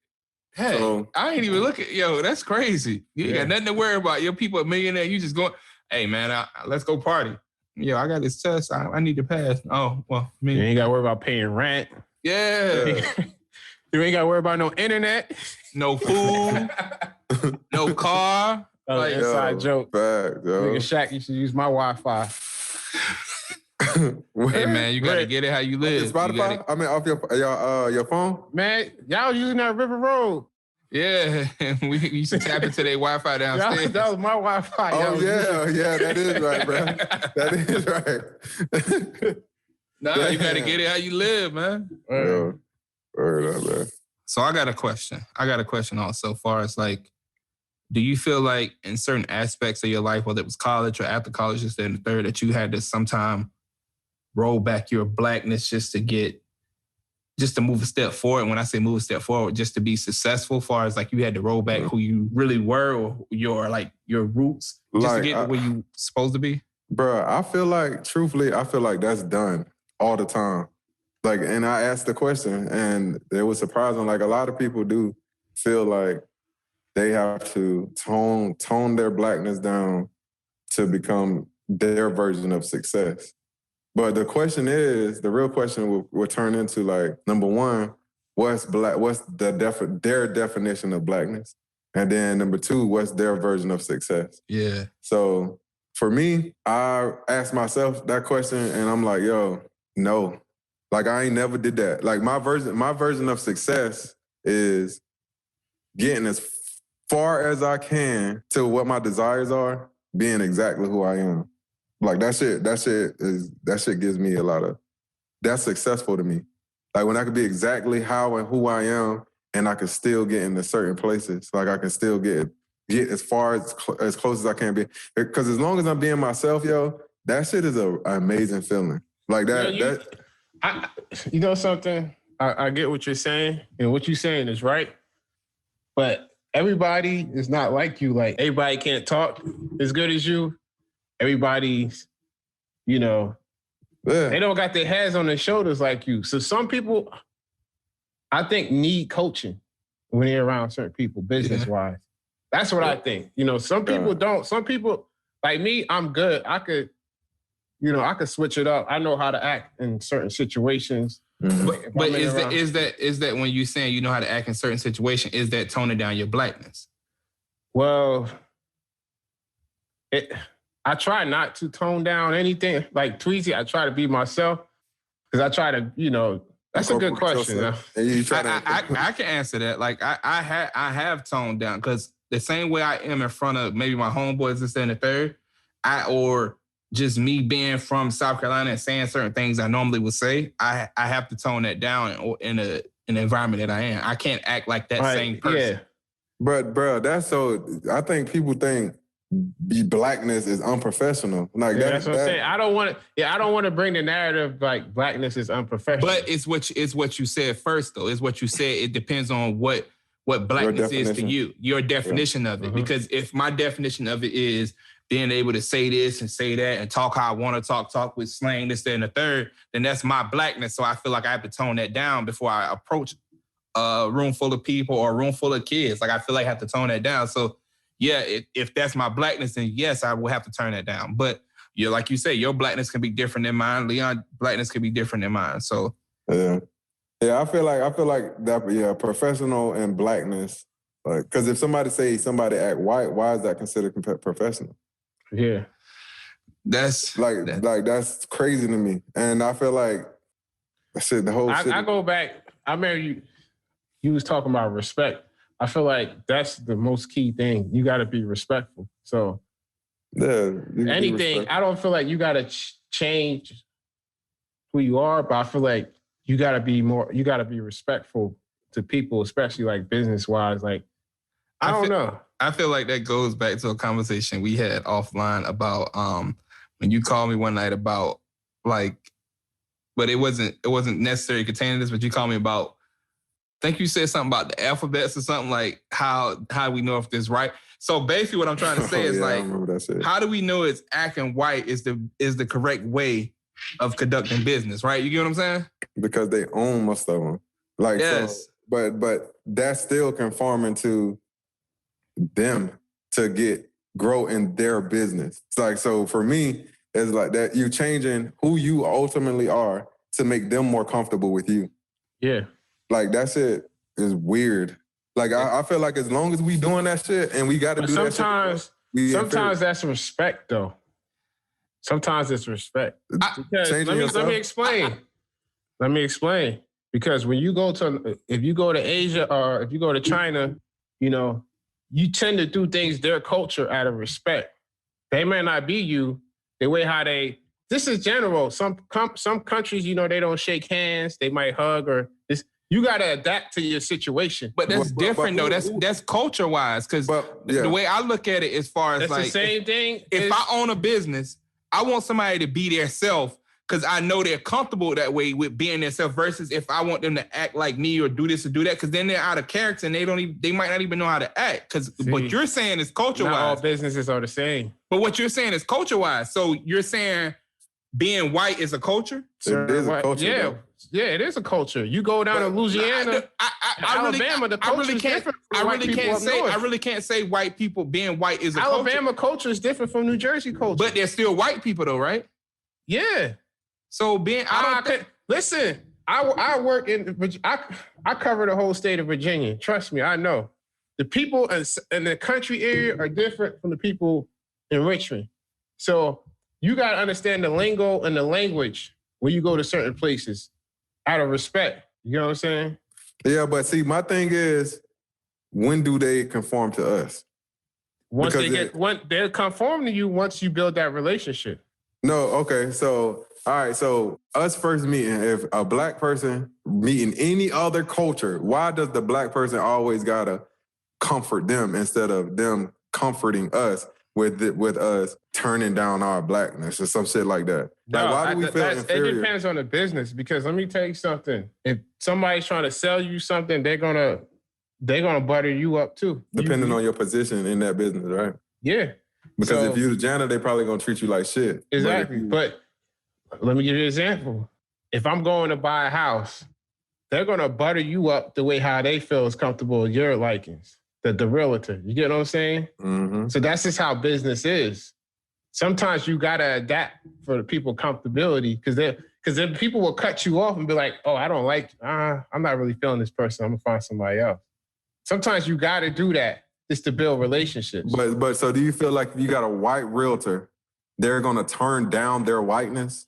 Hey, I ain't even looking. Yo, that's crazy. You ain't got nothing to worry about. Your people a millionaire. You just going, hey man, let's go party. Yo, I got this test. I need to pass. Oh, well, you ain't got to worry about paying rent. Yeah. You ain't got to worry about no internet. No food. No car. Inside joke. Fact, Nigga Shaq, you should use my Wi-Fi. Hey man, you gotta get it how you live. Spotify? I mean, off your phone? Man, y'all using that River Road. Yeah, we used to tap into their Wi-Fi downstairs. That was my Wi-Fi. Oh yeah, that is right, bro. That is right. Nah, you gotta get it how you live, man. Word up, man. So I got a question also, as far as like, do you feel like in certain aspects of your life, whether it was college or after college, just in the third, that you had to sometime roll back your blackness just to move a step forward? When I say move a step forward, just to be successful, as far as like you had to roll back who you really were or your roots, just to get to where you supposed to be? Bro, I feel like, truthfully, that's done all the time. Like, and I asked the question, and it was surprising. Like, a lot of people do feel like they have to tone their blackness down to become their version of success. But the question is, the real question will turn into, like, number one, what's their definition of blackness? And then number two, what's their version of success? Yeah. So for me, I asked myself that question, and I'm like, yo, no. Like, I ain't never did that. Like, my version of success is getting as far as I can to what my desires are, being exactly who I am. Like, that shit gives me a lot of, that's successful to me. Like, when I could be exactly how and who I am, and I could still get into certain places. Like, I can still get as far as close as I can be. Because as long as I'm being myself, yo, that shit is an amazing feeling. Like, you know something? I get what you're saying, and what you're saying is right. But everybody is not like you. Like, everybody can't talk as good as you. Everybody's, they don't got their heads on their shoulders like you. So some people, I think, need coaching when they're around certain people, business-wise. That's what I think. Some people don't. Some people, like me, I'm good. I could switch it up. I know how to act in certain situations. Mm-hmm. But is that when you're saying you know how to act in certain situations, is that toning down your blackness? Well, I try not to tone down anything. Like Tweezy, I try to be myself because I try to, that's a good question. I can answer that. Like I have toned down because the same way I am in front of maybe my homeboys this and the third, or just me being from South Carolina and saying certain things I normally would say, I have to tone that down in an environment that I am. I can't act like that same person. Yeah. But bro, I think people think blackness is unprofessional. Like that's what I'm saying. I don't want to bring the narrative like blackness is unprofessional. But it's what you said first though. It's what you said. It depends on what blackness is to you. Your definition of it. Mm-hmm. Because if my definition of it is being able to say this and say that and talk how I want to talk with slang, this, that, and the third, then that's my blackness. So I feel like I have to tone that down before I approach a room full of people or a room full of kids. Like I feel like I have to tone that down. So yeah, if that's my blackness, then yes, I will have to turn that down. But like you say, your blackness can be different than mine. Leon's blackness can be different than mine. So yeah, I feel like that. Yeah, professional and blackness. Like, because if somebody act white, why is that considered professional? Yeah, that's that's crazy to me. And I feel like the whole shit. I go back. I remember you was talking about respect. I feel like that's the most key thing. You got to be respectful. So anything, I don't feel like you got to change who you are, but I feel like you got to be respectful to people, especially like business-wise. Like, I don't know. I feel like that goes back to a conversation we had offline about when you called me one night about like, but it wasn't necessarily containing this, but you called me about, I think you said something about the alphabets or something, like how we know if this is right. So basically what I'm trying to say is how do we know it's acting white is the correct way of conducting business, right? You get what I'm saying? Because they own most of them. Like, yes. So, but that's still conforming to them to grow in their business. It's like, so for me, it's like that you changing who you ultimately are to make them more comfortable with you. Yeah. Like, that shit is weird. Like, I feel like as long as we doing that shit and we got to do that shit. Sometimes that's respect, though. Sometimes it's respect. Because let me explain. Let me explain. Because when if you go to Asia or if you go to China, you tend to do things their culture out of respect. They may not be you the way how they. This is general. Some countries, they don't shake hands. They might hug or this. You got to adapt to your situation. But that's different, though. That's culture-wise. Because the way I look at it as far as that's like... the same thing. If I own a business, I want somebody to be their self because I know they're comfortable that way with being themselves versus if I want them to act like me or do this or do that, because then they're out of character and they might not even know how to act. Because what you're saying is culture-wise. Not all businesses are the same. But what you're saying is culture-wise. So you're saying being white is a culture? It is a culture. Yeah. Though. Yeah, it is a culture. You go down to Louisiana, Alabama, the culture is different. I really can't say white people being white is a culture. Alabama culture is different from New Jersey culture. But they're still white people though, right? Yeah. So being listen, I work in I cover the whole state of Virginia. Trust me, I know. The people in the country area are different from the people in Richmond. So you got to understand the lingo and the language when you go to certain places out of respect. You know what I'm saying? Yeah, but see, my thing is, when do they conform to us? They'll conform to you once you build that relationship. No, okay. So, all right. So us first meeting, if a black person meeting any other culture, why does the black person always gotta comfort them instead of them comforting us with us turning down our blackness or some shit like that? Like, why do we feel inferior? It depends on the business, because let me tell you something. If somebody's trying to sell you something, they're gonna butter you up too. Depending on your position in that business, right? Yeah. Because if you're the janitor, they probably gonna treat you like shit. Exactly. But let me give you an example. If I'm going to buy a house, they're gonna butter you up the way how they feel is comfortable with your likings. The realtor. You get what I'm saying? Mm-hmm. So that's just how business is. Sometimes you gotta adapt for the people comfortability, because then people will cut you off and be like, oh, I don't like, I'm not really feeling this person. I'm gonna find somebody else. Sometimes you gotta do that just to build relationships. But so do you feel like if you got a white realtor, they're gonna turn down their whiteness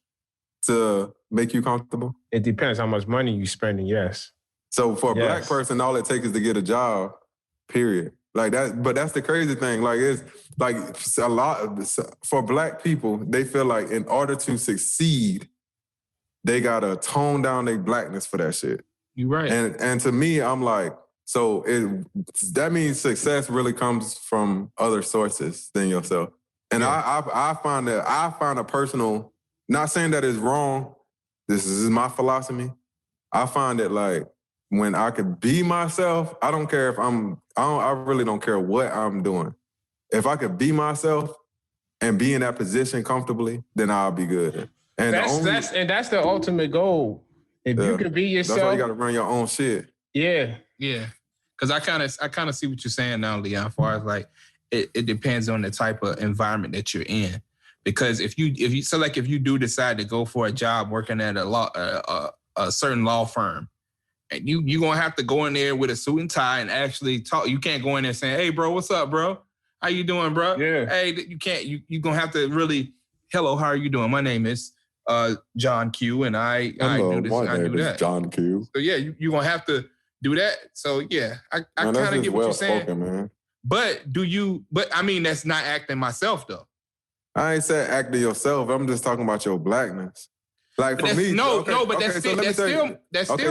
to make you comfortable? It depends how much money you spending, yes. So for a black person, all it takes is to get a job, period. Like that, but that's the crazy thing. Like it's like a lot for black people, they feel like in order to succeed, they gotta tone down their blackness for that shit. You're right. And to me, I'm like, so that means success really comes from other sources than yourself. And I find a personal, not saying that it's wrong, this is my philosophy. I find it like when I can be myself, I don't care if I really don't care what I'm doing. If I could be myself and be in that position comfortably, then I'll be good. And that's the ultimate goal. If you can be yourself. That's why you got to run your own shit. Yeah. Yeah. Because I kind of see what you're saying now, Leon, as far as like, it depends on the type of environment that you're in. Because if you do decide to go for a job working at a certain law firm, and you're going to have to go in there with a suit and tie and actually talk. You can't go in there saying, hey, bro, what's up, bro? How you doing, bro? Yeah. Hey, you can't. You're going to have to really, hello, how are you doing? My name is John Q, and I do this and I do that. John Q. So, yeah, you're going to have to do that. So, yeah, I kind of get what you're saying. Spoken, man. But I mean, that's not acting myself, though. I ain't said acting yourself. I'm just talking about your blackness. Like for me, that's still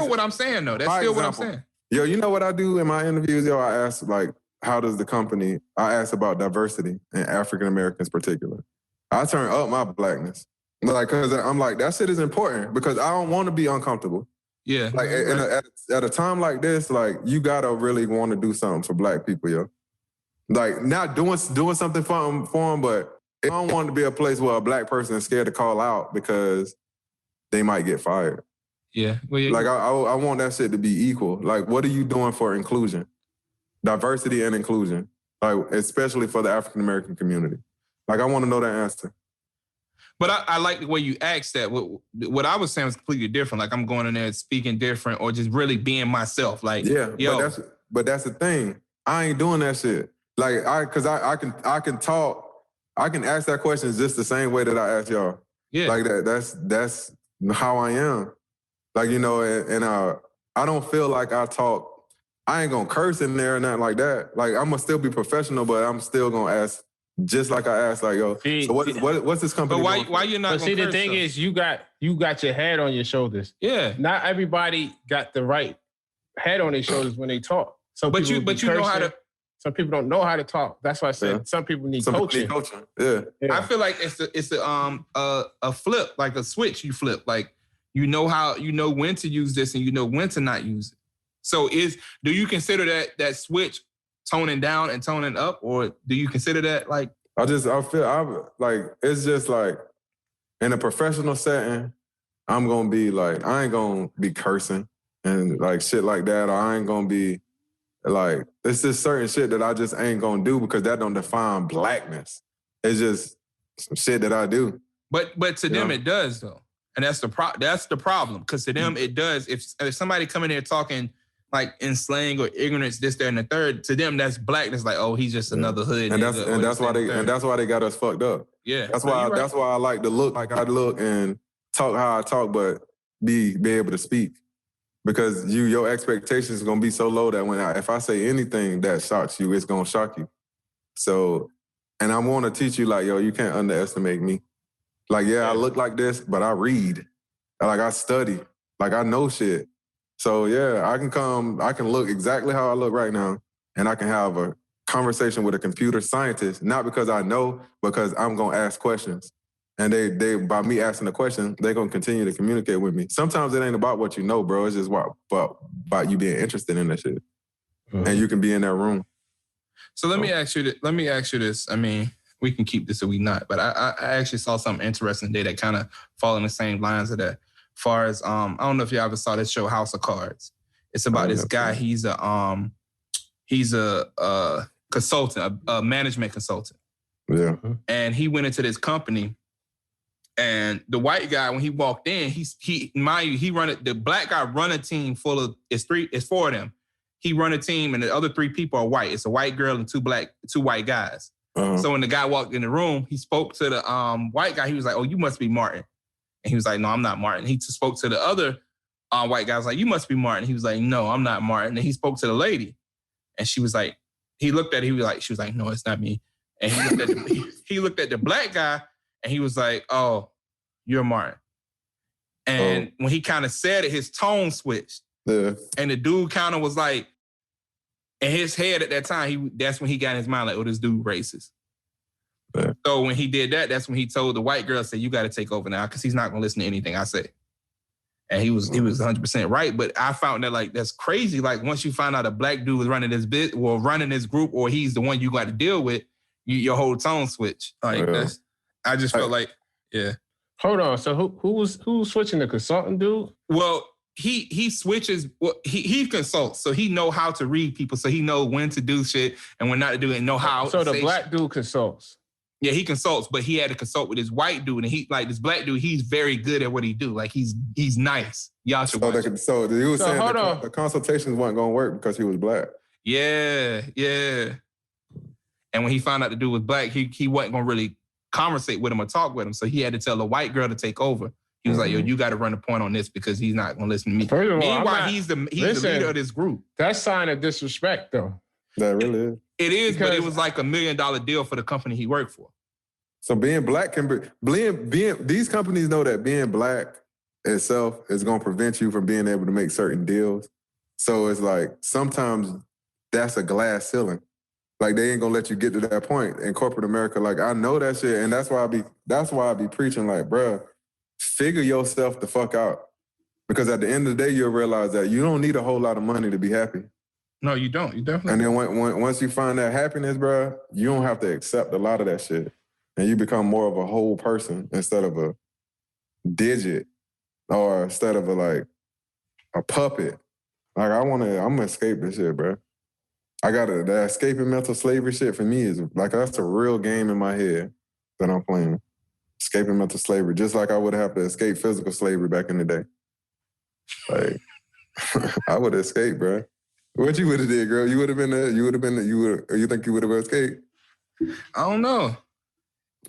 what I'm saying though. That's still what I'm saying. Yo, you know what I do in my interviews? Yo, I ask like, how does the company? I ask about diversity and African Americans, particular. I turn up my blackness, like because I'm like that shit is important because I don't want to be uncomfortable. Yeah, like at a time like this, like you gotta really want to do something for black people, yo. Like not doing something for them, but I don't want to be a place where a black person is scared to call out because they might get fired. Yeah. Well, yeah. Like, I want that shit to be equal. Like, what are you doing for inclusion? Diversity and inclusion. Like, especially for the African-American community. Like, I want to know that answer. But I like the way you asked that. What I was saying was completely different. Like, I'm going in there speaking different or just really being myself. Like, yeah, yo. But that's the thing. I ain't doing that shit. Like, I can talk. I can ask that question just the same way that I ask y'all. Yeah. Like, that's how I am. Like, you know, and I don't feel like I ain't gonna curse in there or nothing like that. Like, I'm gonna still be professional, but I'm still gonna ask just like I asked, like, yo, so what's this company? But why you're not but gonna see, curse, the thing is, you got your head on your shoulders. Yeah. Not everybody got the right head on their shoulders when they talk. Some you know how to Some people don't know how to talk. That's why I said some people need coaching. Yeah. I feel like it's a flip, like a switch you flip. Like you know when to use this and you know when to not use it. So do you consider that switch toning down and toning up, or do you consider that like? I feel it's just like in a professional setting, I'm gonna be like, I ain't gonna be cursing and like shit like that, or I ain't gonna be like, it's just certain shit that I just ain't gonna do because that don't define blackness. It's just some shit that I do. But to them it does though, and that's the problem because to them it does. If somebody come in here talking like in slang or ignorance, this, that, and the third, to them that's blackness. Like, oh, he's just another hood. And that's why they got us fucked up. Yeah, that's why I like to look like I look and talk how I talk, but be able to speak. Because your expectations is gonna be so low that if I say anything that shocks you, it's gonna shock you. So, and I want to teach you like, yo, you can't underestimate me. Like, I look like this, but I read, like I study, like I know shit. So I can look exactly how I look right now, and I can have a conversation with a computer scientist, not because I know, because I'm gonna ask questions. And they by me asking the question, they're gonna continue to communicate with me. Sometimes it ain't about what you know, bro. It's just about you being interested in that shit. Mm-hmm. And you can be in that room. So let me ask you this. I mean, we can keep this or we not, but I actually saw something interesting today that kind of fall in the same lines of that. Far as I don't know if you ever saw this show House of Cards. It's about this guy. He's a consultant, a management consultant. Yeah. And he went into this company. And the white guy, when he walked in, the black guy run a team full of, it's four of them. He run a team and the other three people are white. It's a white girl and two white guys. Uh-huh. So when the guy walked in the room, he spoke to the white guy. He was like, oh, you must be Martin. And he was like, no, I'm not Martin. He spoke to the other white guy. I was like, you must be Martin. He was like, no, I'm not Martin. And he spoke to the lady. And she was like, he looked at it. She was like, no, it's not me. And he looked at the black guy. And he was like, oh, you're Martin. And when he kind of said it, his tone switched. Yeah. And the dude kind of was like, in his head at that time, that's when he got in his mind like, oh, this dude racist. Yeah. So when he did that, that's when he told the white girl, said, you got to take over now because he's not going to listen to anything I say. And he was 100% right. But I found that like, that's crazy. Like once you find out a black dude was running this bit or running this group or he's the one you got to deal with, your whole tone switch. Like I just felt like, yeah. Hold on. So who's switching, the consultant dude? Well, he switches. Well, he consults, so he know how to read people, so he know when to do shit and when not to do it, and know how. So the black dude consults. Yeah, he consults, but he had to consult with this white dude, and he like this black dude. He's very good at what he do. Like he's nice. Y'all should watch it. So he was saying the consultations weren't gonna work because he was black. Yeah. And when he found out the dude was black, he wasn't gonna really conversate with him or talk with him. So he had to tell the white girl to take over. He was like, yo, you got to run the point on this because he's not going to listen to me. First of all, meanwhile, he's the leader of this group. That's sign of disrespect, though. That really is. It is, because, but it was like $1 million deal for the company he worked for. So being black these companies know that being black itself is going to prevent you from being able to make certain deals. So it's like, sometimes that's a glass ceiling. Like they ain't gonna let you get to that point in corporate America. Like I know that shit, and that's why I be preaching like, bruh, figure yourself the fuck out. Because at the end of the day, you'll realize that you don't need a whole lot of money to be happy. No, you don't. You definitely. And then once you find that happiness, bruh, you don't have to accept a lot of that shit, and you become more of a whole person instead of a digit, or instead of a puppet. Like I'm gonna escape this shit, bruh. The escaping mental slavery shit for me is like, that's a real game in my head that I'm playing. Escaping mental slavery, just like I would have to escape physical slavery back in the day. Like, I would have escaped, bro. What you would have did, girl? You would have been there. You think you would have escaped? I don't know.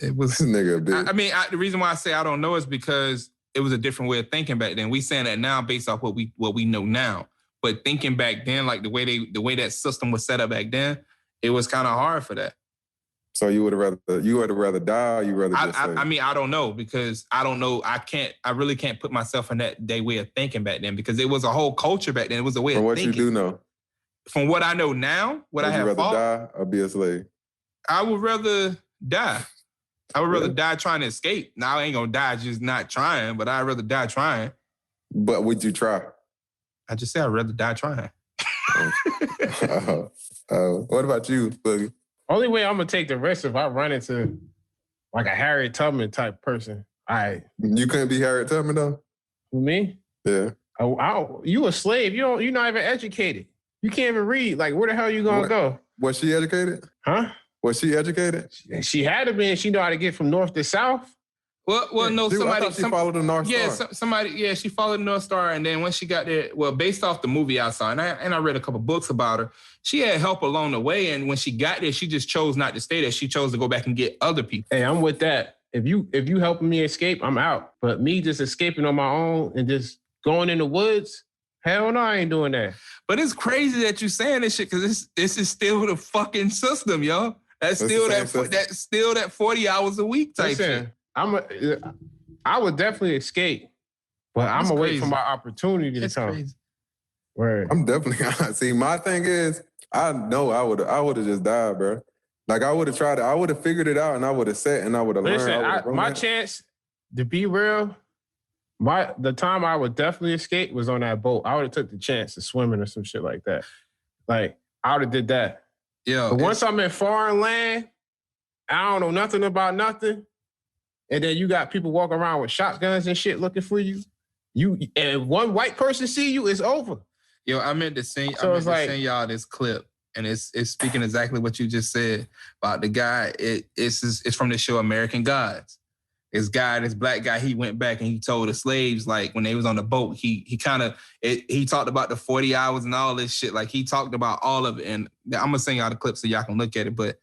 It was this nigga bitch. The reason why I say I don't know is because it was a different way of thinking back then. We saying that now based off what we know now. But thinking back then, like the way that system was set up back then, it was kind of hard for that. So you would have rather die, or you rather just say? I don't know, because I don't know. I really can't put myself in that way of thinking back then, because it was a whole culture back then. It was a way of thinking. What you do know? from what I know now, what I have Would you fought, rather die or be a slave? I would rather die. I would rather die trying to escape. Now I ain't gonna die just not trying, but I'd rather die trying. But would you try? I just said I'd rather die trying. What about you, Boogie? Only way I'm gonna take the risk if I run into like a Harriet Tubman type person. You couldn't be Harriet Tubman though? Me? Yeah. You a slave. You're not even educated. You can't even read. Like, where the hell you gonna go? Was she educated? Huh? Was she educated? She had to be, and she know how to get from north to south. Well, no, Dude, I thought she followed the North Star. She followed the North Star, and then when she got there, well, based off the movie I saw, and I read a couple books about her, she had help along the way, and when she got there, she just chose not to stay there. She chose to go back and get other people. Hey, I'm with that. If you helping me escape, I'm out. But me just escaping on my own and just going in the woods, hell no, I ain't doing that. But it's crazy that you saying this shit because this is still the fucking system, yo. That's still that 40 hours a week type shit. I would definitely escape, but I'm gonna wait for my opportunity to come. Crazy. Right. I'm definitely see. My thing is, I know I would have just died, bro. Like I would have tried it. I would have figured it out, and I would have sat and I would have learned. Listen, my chance to be real, the time I would definitely escape was on that boat. I would have took the chance of swimming or some shit like that. Like I would have did that. Yeah. But once I'm in foreign land, I don't know nothing about nothing. And then you got people walking around with shotguns and shit looking for you. And one white person see you, it's over. Yo, I meant to send y'all this clip, and it's speaking exactly what you just said about the guy. It's from the show American Gods. This black guy, he went back and he told the slaves, like when they was on the boat, he talked about the 40 hours and all this shit. Like he talked about all of it. And I'm gonna send y'all the clip so y'all can look at it. But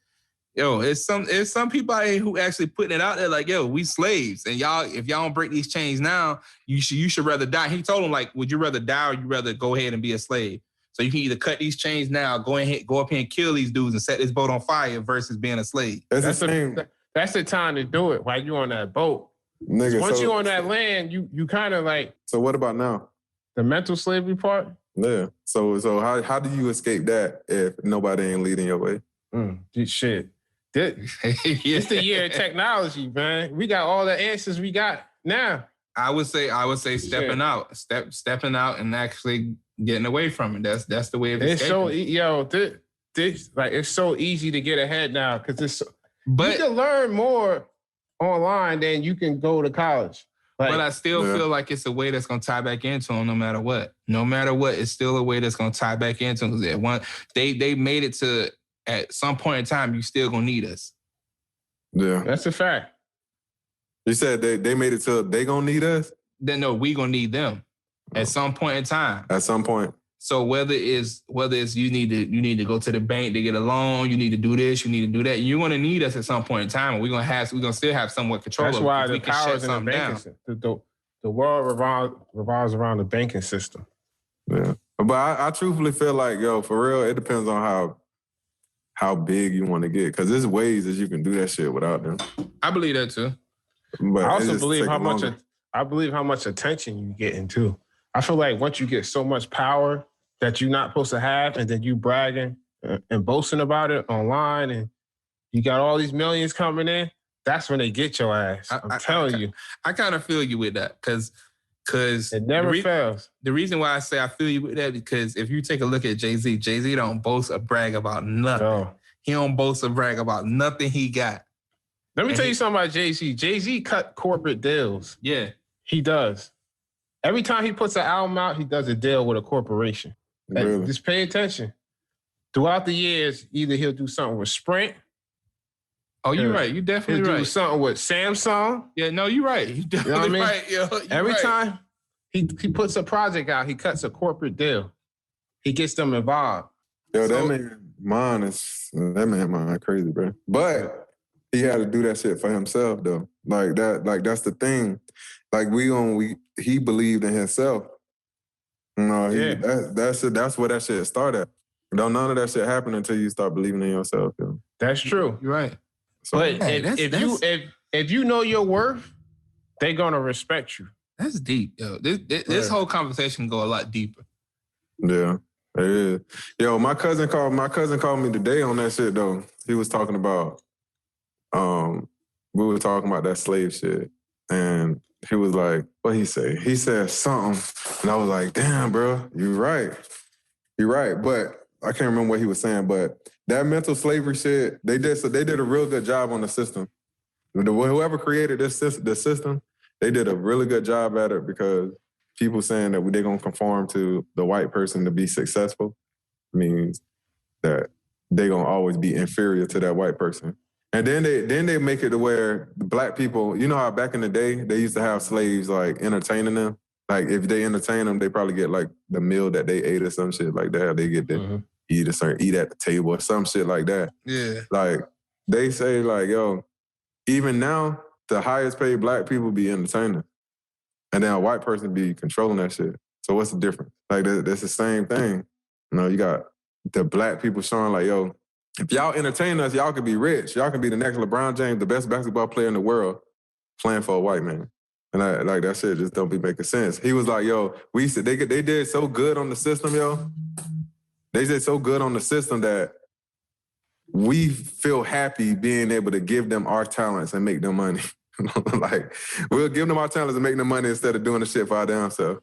yo, it's some people out here who actually putting it out there like, yo, we slaves. And y'all, if y'all don't break these chains now, you should rather die. He told them, like, would you rather die or you rather go ahead and be a slave? So you can either cut these chains now, go up here and kill these dudes and set this boat on fire versus being a slave. That's the time to do it while you on that boat. Nigga, once you on that land, you kind of like. So what about now? The mental slavery part? Yeah. So how do you escape that if nobody ain't leading your way? Shit. It's the year of technology, man. We got all the answers we got now. I would say stepping out, stepping out and actually getting away from it. That's the way of escaping. It's so easy to get ahead now because you can learn more online than you can go to college. But I still feel like it's a way that's going to tie back into them no matter what. No matter what, it's still a way that's going to tie back into them. They made it to, at some point in time, you still going to need us. Yeah. That's a fact. You said they made it to they going to need us? Then no, we going to need them at some point in time. At some point. So whether it's you need to go to the bank to get a loan, you need to do this, you need to do that. You're gonna need us at some point in time, and we're gonna still have somewhat control. That's why the powers in the banking system. The world revolves around the banking system. Yeah, but I truthfully feel like, yo, for real, it depends on how big you want to get, because there's ways that you can do that shit without them. I believe that too. But I also believe how much attention you get into. I feel like once you get so much power that you're not supposed to have, and then you bragging and boasting about it online, and you got all these millions coming in, that's when they get your ass. I'm telling you. I kind of feel you with that, because it never fails. The reason why I say I feel you with that, because if you take a look at Jay-Z, Jay-Z don't boast or brag about nothing. No. He don't boast or brag about nothing he got. Let me tell you something about Jay-Z. Jay-Z cut corporate deals. Yeah. He does. Every time he puts an album out, he does a deal with a corporation. Really? Just pay attention. Throughout the years, either he'll do something with Sprint. Oh, you're right. You're definitely right. Do something with Samsung. Yeah, no, you're right. You're definitely right. Yo, Every time he puts a project out, he cuts a corporate deal. He gets them involved. Yo, that man mine crazy, bro. But he had to do that shit for himself, though. Like that's the thing. Like he believed in himself. No, that's where that shit started. None of that shit happen until you start believing in yourself. Yo. That's true. You're right. So, but if you know your worth, they're gonna respect you. That's deep, yo. This whole conversation can go a lot deeper. Yeah. Yeah. Yo, my cousin called me today on that shit though. He was talking about we were talking about that slave shit. And he was like, what he say? He said something. And I was like, damn, bro, you're right. You're right. But I can't remember what he was saying, but that mental slavery shit, they did a real good job on the system. Whoever created the system, they did a really good job at it because people saying that they're going to conform to the white person to be successful means that they're going to always be inferior to that white person. And then they make it to where the black people, you know how back in the day, they used to have slaves like entertaining them? Like if they entertain them, they probably get like the meal that they ate or some shit like that. They get to eat at the table or some shit like that. Yeah. Like they say like, yo, even now, the highest paid black people be entertainers. And then a white person be controlling that shit. So what's the difference? Like that's the same thing. You know, you got the black people showing like, yo, if y'all entertain us, y'all could be rich. Y'all can be the next LeBron James, the best basketball player in the world, playing for a white man. And like that shit just don't be making sense. He was like, yo, they did so good on the system, yo. They did so good on the system that we feel happy being able to give them our talents and make them money. Like, we'll give them our talents and make them money instead of doing the shit for our damn self.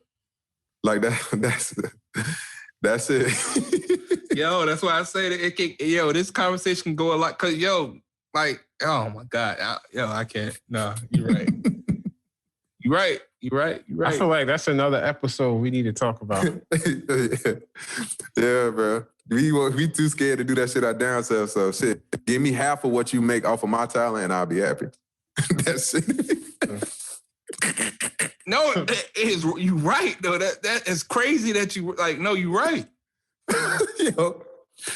Like, that's it. Yo, that's why I say that this conversation can go a lot. Cause oh my God. I can't. No, you're right. You're right. I feel like that's another episode we need to talk about. Yeah, bro. We too scared to do that shit our damn self. So shit, give me half of what you make off of my talent and I'll be happy. That's it. No, you right though. That is crazy that you like. No, you right.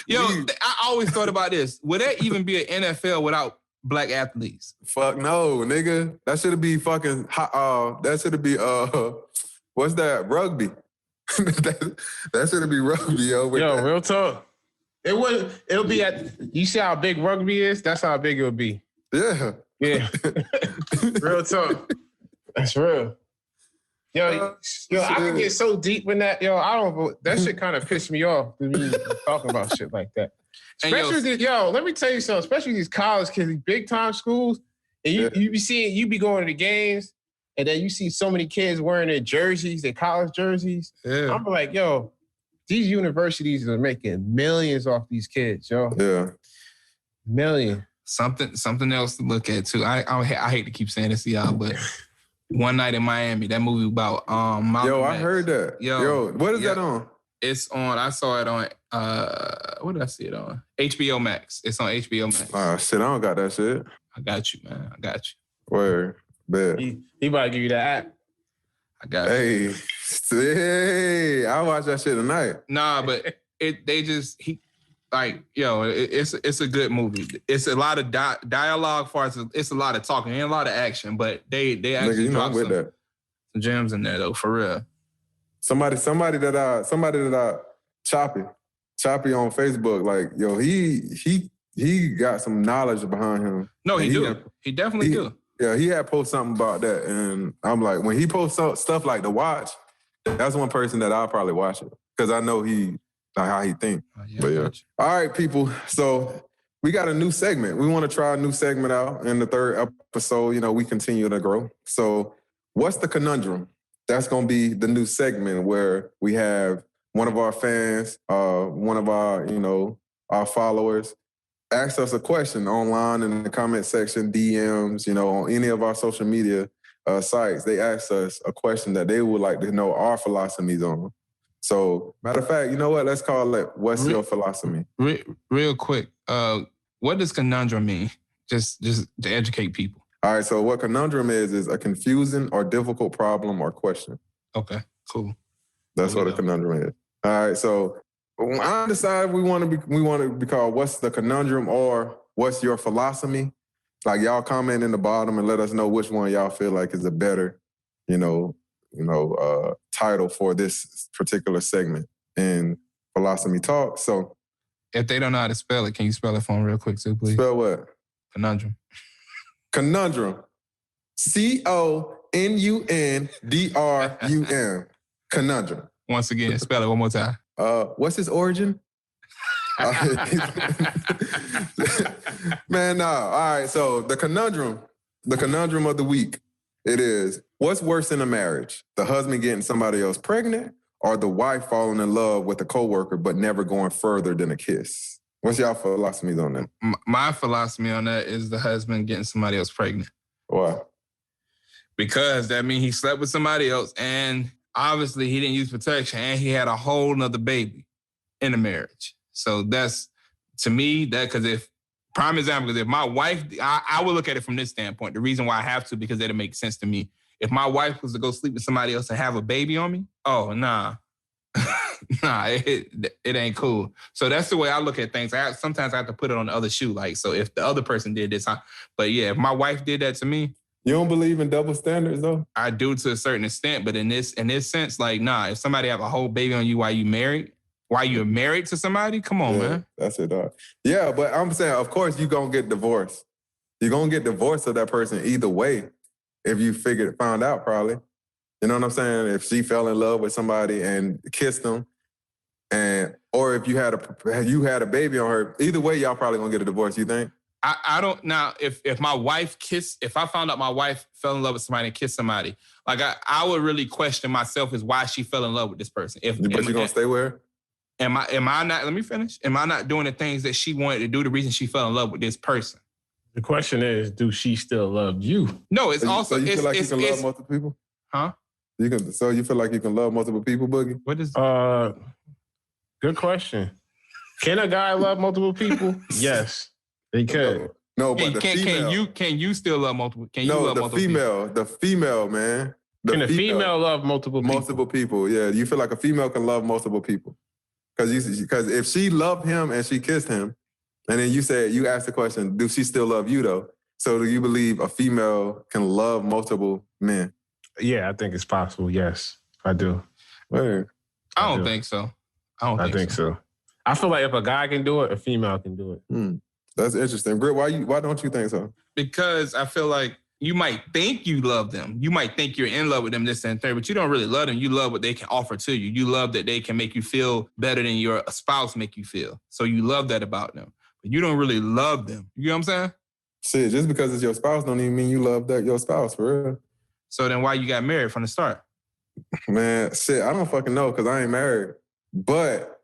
Yo, I always thought about this. Would there even be an NFL without black athletes? Fuck no, nigga. That should be fucking. That should be what's that? Rugby. that should be rugby, yo. Yo, real talk. It'll be you see how big rugby is? That's how big it'll be. Yeah. Yeah. Real talk. That's real. Yo, I can get so deep in that. Yo, that shit kind of pissed me off to be talking about shit like that. Especially let me tell you something, especially these college kids, these big time schools, and you be going to the games, and then you see so many kids wearing their jerseys, their college jerseys. Yeah. I'm like, yo, these universities are making millions off these kids, yo. Yeah. Million. Something else to look at too. I hate to keep saying this to y'all, but One Night in Miami, that movie about Malcolm Yo, I X. heard that. Yo, what is that on? It's on. I saw it on. What did I see it on? HBO Max. It's on HBO Max. Shit, I don't got that shit. I got you, man. I got you. Where? Bet. He about to give you the app. I got you. Hey, I'll watch that shit tonight. Nah, but it's a good movie. It's a lot of dialogue for us. It's a lot of talking and a lot of action, but they actually drop some gems in there though, for real. Somebody that Choppy on Facebook, like, yo, he got some knowledge behind him. No, he do. He definitely do. Yeah, he had posted something about that, and I'm like, when he posts stuff like The Watch, that's one person that I'll probably watch it because I know how he think. But yeah. All right, people. So we got a new segment. We want to try a new segment out in the third episode. You know, we continue to grow. So what's the conundrum? That's going to be the new segment where we have one of our fans, one of our, our followers, ask us a question online in the comment section, DMs, on any of our social media sites. They ask us a question that they would like to know our philosophies on. So, matter of fact, you know what? Let's call it, what's your philosophy? Real quick, what does conundrum mean? Just to educate people. All right, so what conundrum is a confusing or difficult problem or question. Okay, cool. That's what a conundrum is. All right, so I decided we want to be called what's the conundrum or what's your philosophy? Like, y'all comment in the bottom and let us know which one y'all feel like is a better, title for this particular segment in PhilosoMe Talks. So, if they don't know how to spell it, can you spell it for them real quick too, please? Spell what? Conundrum. Conundrum. CONUNDRUM. Conundrum. Once again, spell it one more time. What's his origin? Man, no. All right, so the conundrum of the week, it is, what's worse in a marriage? The husband getting somebody else pregnant or the wife falling in love with a coworker but never going further than a kiss? What's y'all philosophies on that? My philosophy on that is the husband getting somebody else pregnant. Why? Because that means he slept with somebody else and obviously he didn't use protection and he had a whole nother baby in the marriage. So that's, to me, that, because if, prime example, because if my wife, I would look at it from this standpoint. The reason why I have to, because that'll make sense to me. If my wife was to go sleep with somebody else and have a baby on me, oh, nah. Nah, it ain't cool. So that's the way I look at things. Sometimes I have to put it on the other shoe. Like, so if the other person did this, but yeah, if my wife did that to me. You don't believe in double standards, though? I do to a certain extent, but in this sense, like, nah, if somebody have a whole baby on you while you're married to somebody, come on, man. That's it, dog. Yeah, but I'm saying, of course, you're going to get divorced. You're going to get divorced of that person either way if you found out, probably. You know what I'm saying? If she fell in love with somebody and kissed them, or if you had a baby on her, either way, y'all probably going to get a divorce, you think? I don't, now, if my wife if I found out my wife fell in love with somebody and kissed somebody, like I would really question myself as why she fell in love with this person. But you're going to stay with her? Am I not, let me finish. Am I not doing the things that she wanted to do, the reason she fell in love with this person? The question is, do she still love you? No, it's also... So you feel like you can love multiple people? Huh? So you feel like you can love multiple people, Boogie? What is... Good question. Can a guy love multiple people? Yes, he could. No, but the female... Can you still love multiple... Can you love multiple people? The female, man. Can a female love multiple people? Multiple people, yeah. You feel like a female can love multiple people. Because if she loved him and she kissed him, and then you asked the question, do she still love you, though? So do you believe a female can love multiple men? Yeah, I think it's possible. Yes, I do. Where? I don't think so. I think so. I feel like if a guy can do it, a female can do it. That's interesting. Britt, why don't you think so? Because I feel like you might think you love them. You might think you're in love with them, this and that, but you don't really love them. You love what they can offer to you. You love that they can make you feel better than your spouse make you feel. So you love that about them. But you don't really love them. You know what I'm saying? Shit, just because it's your spouse don't even mean you love your spouse, for real. So then why you got married from the start? Man, shit, I don't fucking know because I ain't married. But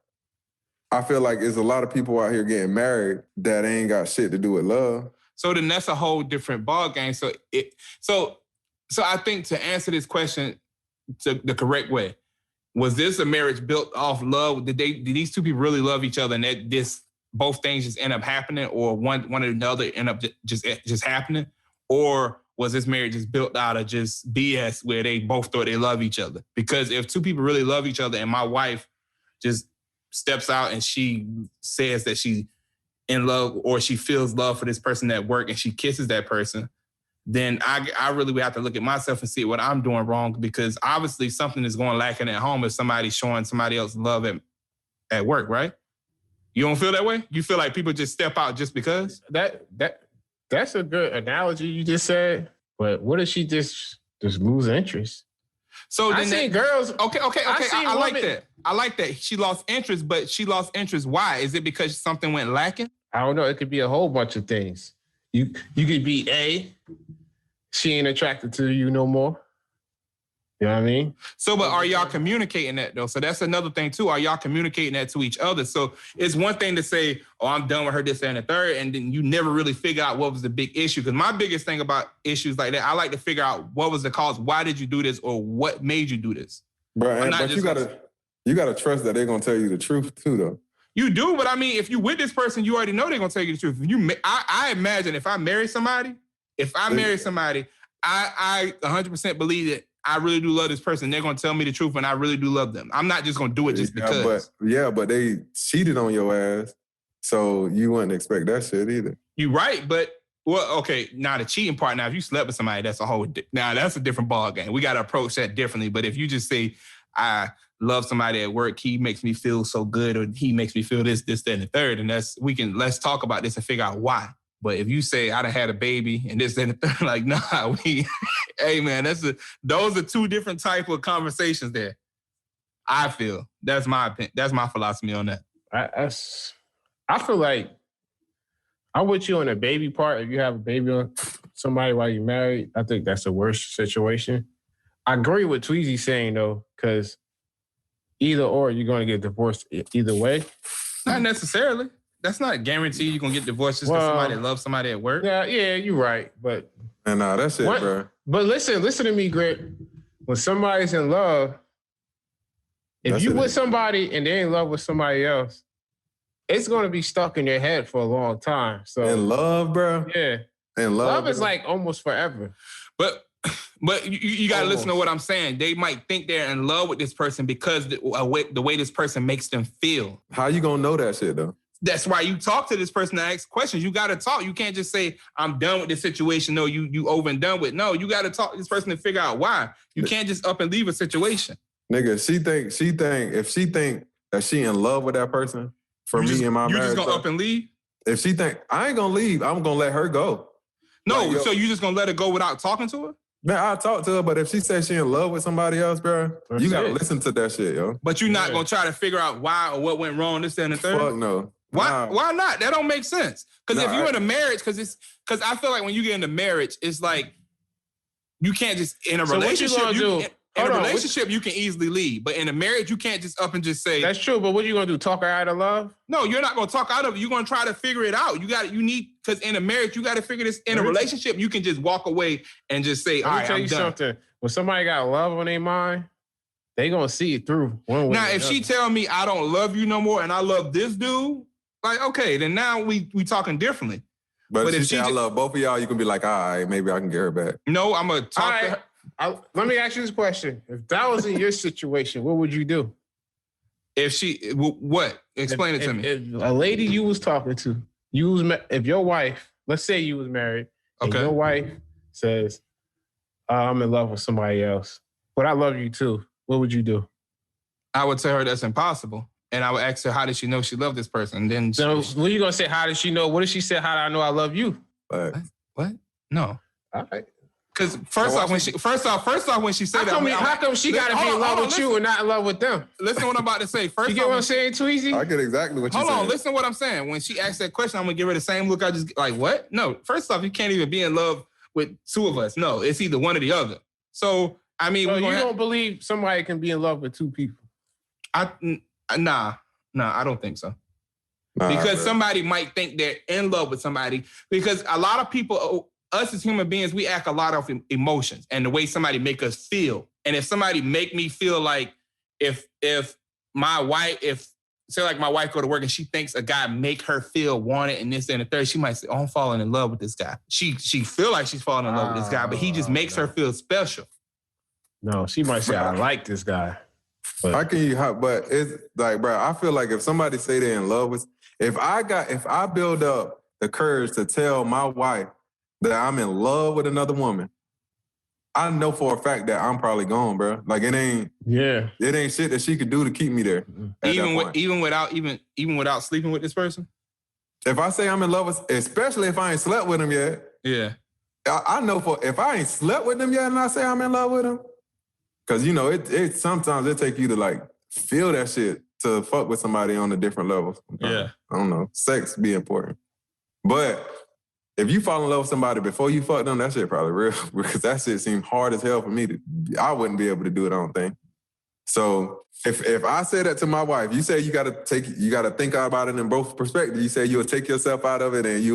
I feel like there's a lot of people out here getting married that ain't got shit to do with love. So then that's a whole different ballgame. So I think to answer this question the correct way, was this a marriage built off love? Did these two people really love each other and that both things just end up happening, or one or another end up just happening? Or was this marriage just built out of just BS where they both thought they love each other? Because if two people really love each other and my wife just steps out and she says that she's in love or she feels love for this person at work and she kisses that person, then I really would have to look at myself and see what I'm doing wrong, because obviously something is going lacking at home if somebody's showing somebody else love at work, right? You don't feel that way? You feel like people just step out just because? That's a good analogy you just said, but what if she just lose interest? So I seen girls... Okay. I like that. I like that. She lost interest, but she lost interest. Why? Is it because something went lacking? I don't know. It could be a whole bunch of things. You could be she ain't attracted to you no more. You know what I mean? So, but are y'all communicating that, though? So that's another thing, too. Are y'all communicating that to each other? So it's one thing to say, oh, I'm done with her, this, and the third, and then you never really figure out what was the big issue. Because my biggest thing about issues like that, I like to figure out what was the cause, why did you do this, or what made you do this? Bro, but you gotta trust that they're gonna tell you the truth, too, though. You do, but I mean, if you with this person, you already know they're gonna tell you the truth. I imagine if I marry somebody, I 100% believe that I really do love this person. They're going to tell me the truth and I really do love them. I'm not just going to do it just because. But they cheated on your ass. So you wouldn't expect that shit either. You're right, but, well, okay, now the cheating part, now if you slept with somebody, that's a different ball game. We got to approach that differently. But if you just say, I love somebody at work, he makes me feel so good, or he makes me feel this, that, and the third, and let's talk about this and figure out why. But if you say, I done had a baby and this, that, and the third, like, nah, hey man, those are two different type of conversations there. I feel. That's my opinion. That's my philosophy on that. I feel like I'm with you on the baby part. If you have a baby on somebody while you're married, I think that's the worst situation. I agree with Tweezy saying, though, because either or, you're going to get divorced either way. Not necessarily. That's not guaranteed you're going to get divorced just because somebody loves somebody at work. Yeah, you're right. But that's it, bro. But listen to me, Grit. When somebody's in love, if you with somebody and they're in love with somebody else, it's going to be stuck in their head for a long time. So in love, bro. Yeah. In love is like almost forever. But you got to listen to what I'm saying. They might think they're in love with this person because the way this person makes them feel. How you going to know that shit, though? That's why you talk to this person to ask questions. You got to talk. You can't just say, I'm done with this situation. No, you over and done with. No, you got to talk to this person to figure out why. You can't just up and leave a situation. Nigga, if she think that she in love with that person, for me and my marriage. You just gonna up and leave? If she think, I ain't gonna leave, I'm gonna let her go. No, like, so you just gonna let her go without talking to her? Man, I'll talk to her, but if she says she in love with somebody else, bro, you gotta listen to that shit, yo. But you're not gonna try to figure out why or what went wrong, this, that, and the third? Fuck no. Why not? That don't make sense. Because if you're in a marriage, because I feel like when you get into marriage, it's like you can't just in a relationship. In a relationship, you can easily leave. But in a marriage, you can't just up and just say... That's true, but what are you going to do? Talk her out of love? No, you're not going to talk out of it. You're going to try to figure it out. Because in a marriage, you got to figure this... In a relationship, you can just walk away and just say, all right, I'm done. Let me tell you something. When somebody got love on their mind, they going to see it through. Now, if she tell me I don't love you no more and I love this dude, like, okay, then now we talking differently. But if she say I love both of y'all, you can be like, all right, maybe I can get her back. No, I'm going to talk to her. Let me ask you this question. If that was in your situation, what would you do? If she, what? Explain it to me. If a lady you was talking to, if your wife, let's say you was married, and your wife says, I'm in love with somebody else, but I love you too, what would you do? I would tell her that's impossible. And I would ask her, how did she know she loved this person? And then so what are you going to say? How did she know? What if she said, how do I know I love you? What? No. All right. Because first off, when she said that, how come she got to be in love with you and not in love with them? Listen to what I'm about to say. First, you get what I'm saying, Tweezy? I get exactly what you're saying. Hold on, listen to what I'm saying. When she asked that question, I'm gonna give her the same look. I just like, what? No. First off, you can't even be in love with two of us. No, it's either one or the other. So I mean, you don't believe somebody can be in love with two people? Nah, I don't think so. Because somebody might think they're in love with somebody. Because a lot of people. Us as human beings, we act a lot of emotions and the way somebody make us feel. And if somebody make me feel like if my wife go to work and she thinks a guy make her feel wanted and this and the third, she might say, oh, I'm falling in love with this guy. She feel like she's falling in love with this guy, but he just makes her feel special. No, she might say, I like this guy. But it's like, bro, I feel like if somebody say they're in love with, if I build up the courage to tell my wife that I'm in love with another woman, I know for a fact that I'm probably gone, bro. Like it ain't shit that she could do to keep me there. Even without sleeping with this person. If I say I'm in love with, especially if I ain't slept with him yet. Yeah. I know if I ain't slept with them yet and I say I'm in love with him, because you know it sometimes it take you to like feel that shit to fuck with somebody on a different level. Yeah. I don't know. Sex be important, but. If you fall in love with somebody before you fuck them, that shit probably real, because that shit seemed hard as hell for me. I wouldn't be able to do it, I don't think. So if I say that to my wife, you say you gotta think about it in both perspectives. You say you'll take yourself out of it, and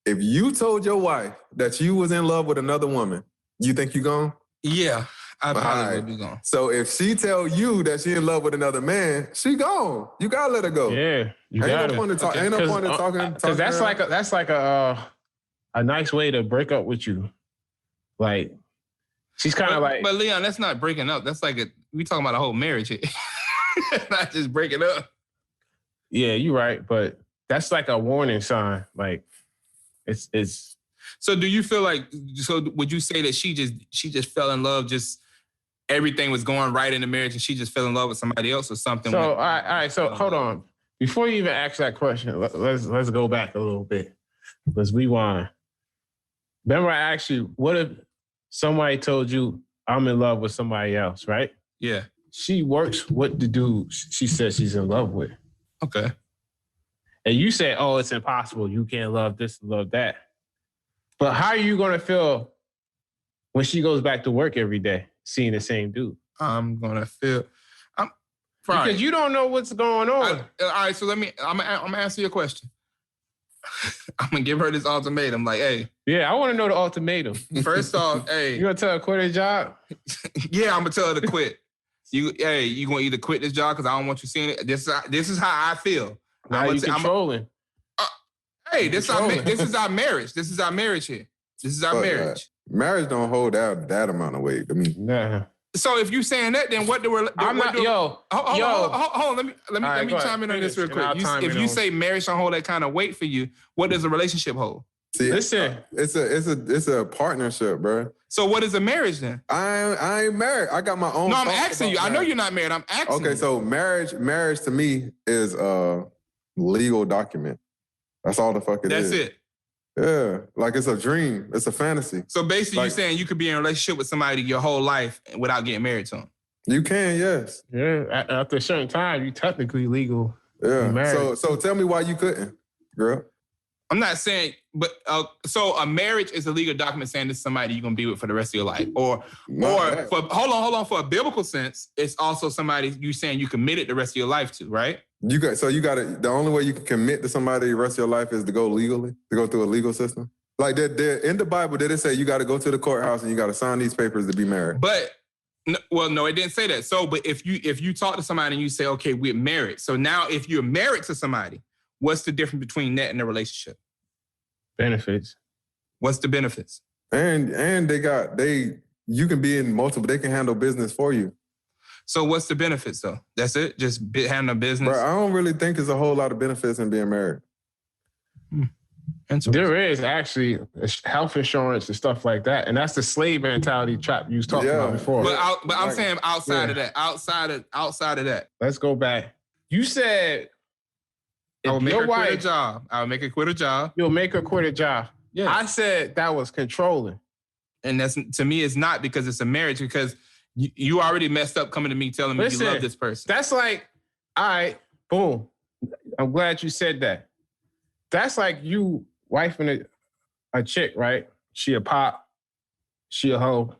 if you told your wife that you was in love with another woman, you think you gone? Yeah, I probably would be gone. So if she tell you that she in love with another man, she gone. You gotta let her go. Yeah, ain't no point in talking. Because that's like a nice way to break up with you. Like she's kind of like. But Leon, that's not breaking up. That's like we talking about a whole marriage here. Not just breaking up. Yeah, you're right, but that's like a warning sign. Like it's. So do you feel like? So would you say that she just fell in love? Just everything was going right in the marriage, and she just fell in love with somebody else or something? So all right. So hold on. Before you even ask that question, let's go back a little bit. Let's rewind. Remember, I asked you, what if somebody told you I'm in love with somebody else, right? Yeah. she works with the dude she says she's in love with. Okay. And you say, oh, it's impossible. You can't love this, love that. But how are you going to feel when she goes back to work every day, seeing the same dude? I'm going to feel... Because you don't know what's going on. All right, so I'm gonna answer your question. I'm gonna give her this ultimatum, like, hey. Yeah, I want to know the ultimatum. First off, hey. You gonna tell her to quit her job? Yeah, I'm gonna tell her to quit. You gonna either quit this job because I don't want you seeing it. This is how I feel. Now you controlling. Hey, this is our marriage. This is our marriage here. This is our marriage. Marriage don't hold out that amount of weight. I mean, nah. So if you saying that, then what do we? I'm not. Hold on. Let me chime in on this real quick. If you say marriage don't hold that kind of weight for you, what does a relationship hold? See, listen, it's a partnership, bro. So what is a marriage then? I ain't married. I got my own. No, I'm asking you. I know you're not married. I'm asking. Okay, so marriage to me is a legal document. That's all the fuck it is. That's it. Yeah, like it's a dream. It's a fantasy. So basically, you're saying you could be in a relationship with somebody your whole life without getting married to them? You can, yes. Yeah, after a certain time, you technically legal. Yeah. So tell me why you couldn't, girl. I'm not saying, but so a marriage is a legal document saying this is somebody you're gonna be with for the rest of your life, or hold on, for a biblical sense, it's also somebody you saying you committed the rest of your life to, right? The only way you can commit to somebody the rest of your life is to go legally, to go through a legal system. Like in the Bible, did it say you got to go to the courthouse and you got to sign these papers to be married? But no, it didn't say that. So, but if you talk to somebody and you say, okay, we're married. So now, if you're married to somebody, what's the difference between that and a relationship? Benefits. What's the benefits? And you can be in multiple. They can handle business for you. So what's the benefits though? That's it? Just handle business? Bro, I don't really think there's a whole lot of benefits in being married. There is actually health insurance and stuff like that. And that's the slave mentality trap you was talking about before. But I'm saying outside of that. Outside of that. Let's go back. You said I would make her quit a job. I would make her quit a job. You'll make her quit a job. Yeah. I said that was controlling. And that's, to me, it's not, because it's a marriage, because you already messed up coming to me telling me you love this person. That's like, all right, boom. I'm glad you said that. That's like you wifing a chick, right? She a pop. She a hoe.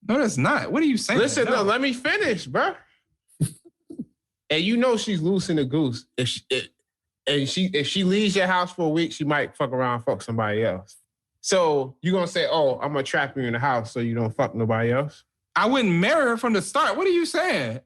No, that's not. What are you saying? Listen, no, let me finish, bro. And you know she's loosing the goose. If she leaves your house for a week, she might fuck around and fuck somebody else. So you gonna say, oh, I'm gonna trap you in the house so you don't fuck nobody else? I wouldn't marry her from the start. What are you saying?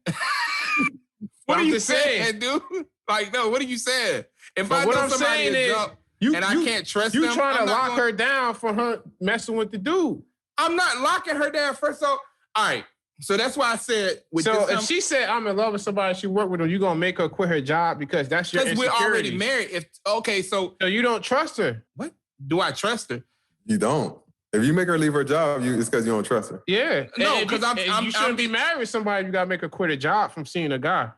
What are you saying, dude? Like, no, what are you saying? If I know somebody a jump and I can't trust them, you trying to lock her down for her messing with the dude. I'm not locking her down first. So, all right. So that's why I said. If she said I'm in love with somebody, she worked with her, you gonna make her quit her job because that's your insecurity. Because we're already married. So you don't trust her. What? Do I trust her? You don't. If you make her leave her job, it's because you don't trust her. Yeah. No, because you shouldn't be married with somebody. You gotta make her quit a job from seeing a guy.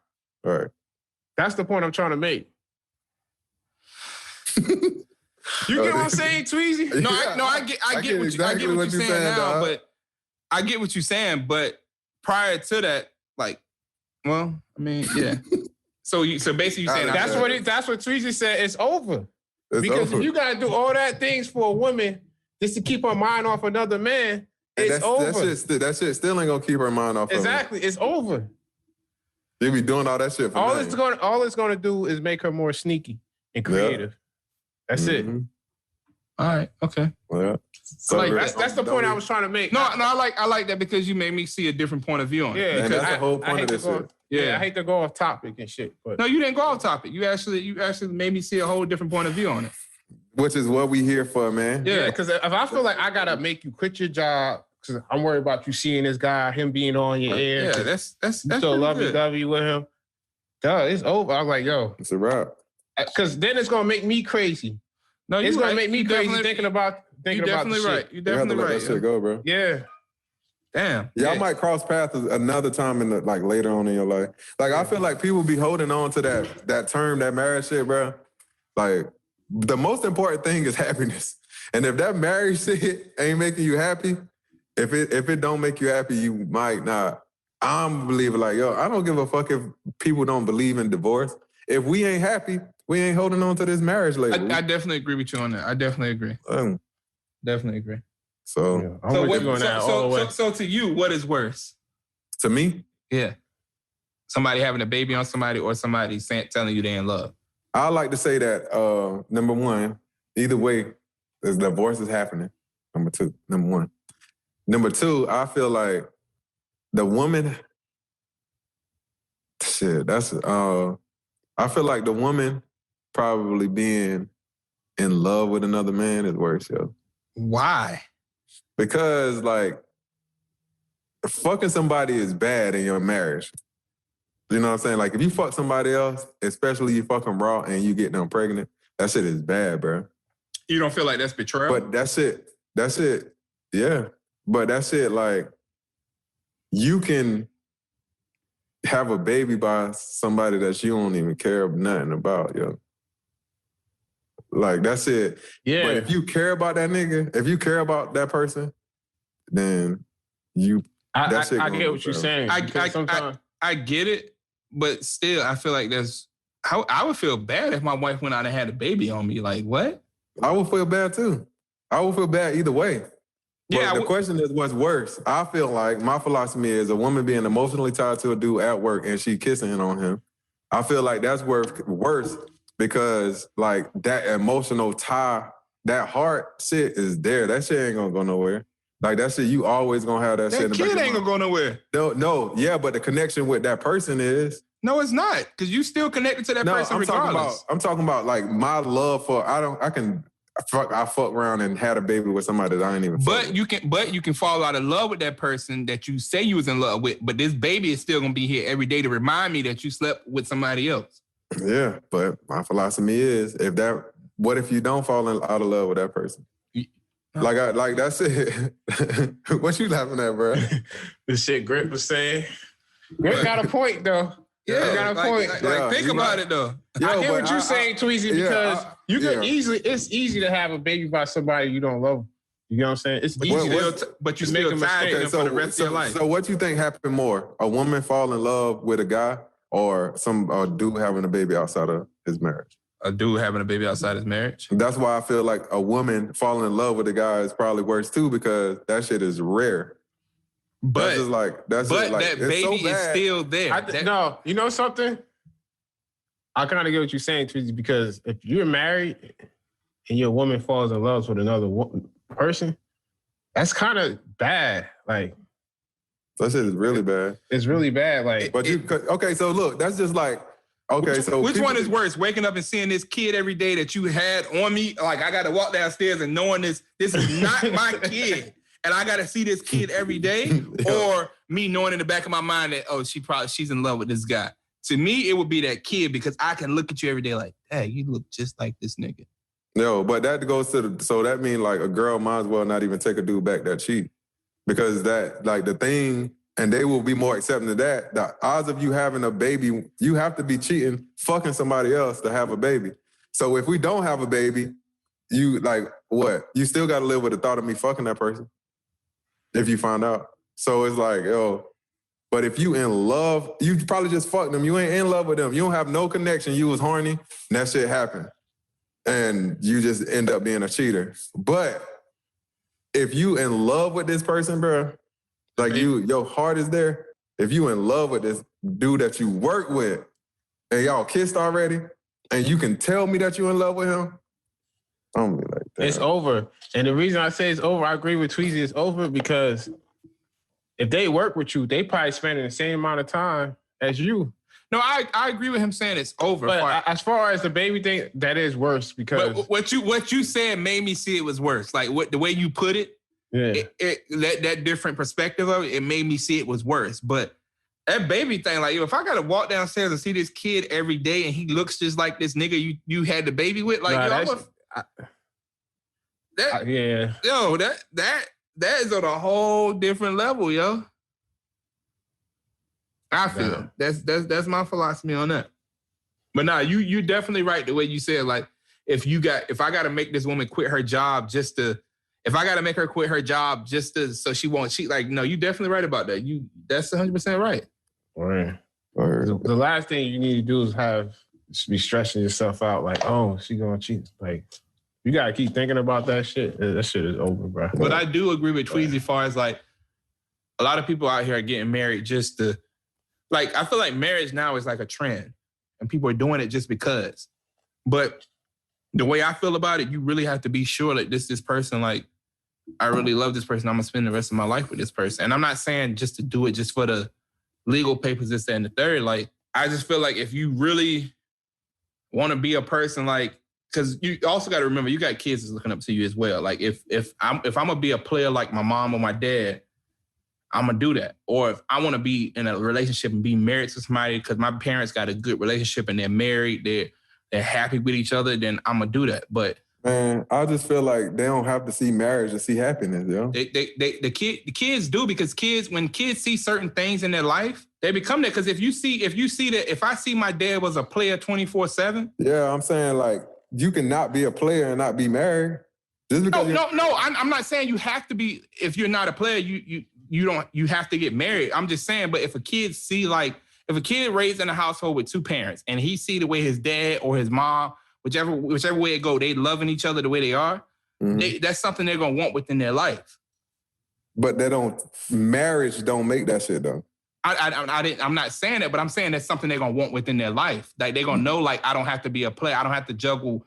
All right. That's the point I'm trying to make. You get what I'm saying, Tweezy? I get what you're saying now, but I get what you're saying, but prior to that, like, well, I mean, yeah. So basically you're saying that's what Tweezy said. It's over. Because if you gotta do all that things for a woman just to keep her mind off another man, it's over. That shit still ain't gonna keep her mind off. Exactly, it's over. You be doing all that shit for nothing. All it's gonna do is make her more sneaky and creative. Yeah. That's it. All right. Okay. Well, so that's the point I was trying to make. No, I like that because you made me see a different point of view on it. Yeah, because that's the whole point of this shit. Yeah, I hate to go off topic and shit. But no, you didn't go off topic. You actually made me see a whole different point of view on it. Which is what we here for, man. Yeah, because if I feel like I gotta make you quit your job because I'm worried about you seeing this guy, him being on your air. Yeah, that's so lovey-dovey with him. Duh, it's over. I was like, yo, it's a wrap. Because then it's gonna make me crazy. No, it's gonna make me crazy thinking about You're definitely right. You're definitely right. Let that shit go, bro. Yeah. Damn. Y'all might cross paths another time in later on in your life. Like I feel like people be holding on to that term, that marriage shit, bro. Like the most important thing is happiness. And if that marriage shit ain't making you happy, if it don't make you happy, you might not I'm a believer like, yo, I don't give a fuck if people don't believe in divorce. If we ain't happy, we ain't holding on to this marriage label. I definitely agree with you on that. I definitely agree. Definitely agree. So, so to you, what is worse? To me? Yeah. Somebody having a baby on somebody or somebody telling you they're in love? I like to say that, number one, either way, the divorce is happening. Number one. Number two, I feel like the woman, I feel like the woman probably being in love with another man is worse, yo. Why? Because, like, fucking somebody is bad in your marriage. You know what I'm saying? Like, if you fuck somebody else, especially you fucking raw and you get them pregnant, that shit is bad, bro. You don't feel like that's betrayal? But that's it. Yeah. But that's it. Like, you can have a baby by somebody that you don't even care nothing about, yo. Like, that's it. Yeah. But if you care about that nigga, if you care about that person, then I get what you're saying. I get it, but still, I feel like I would feel bad if my wife went out and had a baby on me. Like, what? I would feel bad too. I would feel bad either way. But the question is, what's worse? I feel like my philosophy is a woman being emotionally tied to a dude at work and she kissing on him. I feel like that's worse because, like, that emotional tie, that heart shit is there. That shit ain't gonna go nowhere. Like, that shit, you always gonna have that shit in the back. That kid ain't gonna go nowhere. No, yeah, but the connection with that person is. No, it's not, because you still connected to that person regardless. I'm talking about like my love for, I fuck around and had a baby with somebody that I ain't even fuck with. But you can fall out of love with that person that you say you was in love with, but this baby is still gonna be here every day to remind me that you slept with somebody else. Yeah, but my philosophy is, what if you don't fall out of love with that person? Like that's it. What you laughing at, bro? The shit Grit was saying. Grit got a point, though. Yeah, got a point. Think about it, though. I hear what you're saying, Tweezy, because it's easy to have a baby by somebody you don't love. You know what I'm saying? It's easy, but you still tied to them for the rest of your life. So what you think happened more? A woman fall in love with a guy or a dude having a baby outside of his marriage? A dude having a baby outside his marriage? That's why I feel like a woman falling in love with a guy is probably worse too, because that shit is rare. But that baby is still there. No, you know something? I kind of get what you're saying, Tweezy, because if you're married and your woman falls in love with another person, that's kind of bad. Like, that shit is really bad. It's really bad. Like, okay, so look, that's just like, okay, which one is worse? Waking up and seeing this kid every day that you had on me, like I got to walk downstairs and knowing this is not my kid, and I got to see this kid every day, or me knowing in the back of my mind that she's in love with this guy. To me, it would be that kid, because I can look at you every day like, hey, you look just like this nigga. No, but that goes to so that means like a girl might as well not even take a dude back that cheat, because that, like, the thing. And they will be more accepting of that. The odds of you having a baby, you have to be cheating, fucking somebody else to have a baby. So if we don't have a baby, you, like, what? You still got to live with the thought of me fucking that person if you find out. So it's like, but if you in love, you probably just fucked them. You ain't in love with them. You don't have no connection. You was horny, and that shit happened. And you just end up being a cheater. But if you in love with this person, bro, like your heart is there. If you in love with this dude that you work with and y'all kissed already and you can tell me that you in love with him, I'm gonna be like, damn. It's over. And the reason I say it's over, I agree with Tweezy, it's over because if they work with you, they probably spending the same amount of time as you. No, I agree with him saying it's over. But as far as the baby thing, that is worse because... But what you said made me see it was worse. Like the way you put it, yeah, that different perspective of it made me see it was worse. But that baby thing, like, if I gotta walk downstairs and see this kid every day and he looks just like this nigga you had the baby with, like, that is on a whole different level, yo. I feel that's my philosophy on that. But nah, you definitely right the way you said, like, if I gotta make this woman quit her job just to. if I got to make her quit her job so she won't cheat, like, no, you definitely right about that. That's 100% right. Right. The last thing you need to do is be stressing yourself out like, oh, she gonna cheat. Like, you gotta keep thinking about that shit. That shit is over, bro. But I do agree with Tweezy as far as like, a lot of people out here are getting married just to, like, I feel like marriage now is like a trend and people are doing it just because. But the way I feel about it, you really have to be sure that this person, like, I really love this person. I'm going to spend the rest of my life with this person. And I'm not saying just to do it just for the legal papers, this, that, and the third. Like, I just feel like if you really want to be a person, like, because you also got to remember, you got kids that's looking up to you as well. Like, if I'm going to be a player like my mom or my dad, I'm going to do that. Or if I want to be in a relationship and be married to somebody because my parents got a good relationship and they're married, they're happy with each other, then I'm going to do that. But man, I just feel like they don't have to see marriage to see happiness, yo. The kids do, because when kids see certain things in their life, they become that. Because if you see that, if I see my dad was a player 24/7. Yeah, I'm saying, like, you can not be a player and not be married. Just because No. I'm not saying you have to be. If you're not a player, you have to get married. I'm just saying, but if a kid raised in a household with two parents and he see the way his dad or his mom, whichever way it go, they loving each other the way they are, that's something they're going to want within their life. But marriage don't make that shit, though. I'm not saying that, but I'm saying that's something they're going to want within their life. Like, they're going to know, like, I don't have to be a player. I don't have to juggle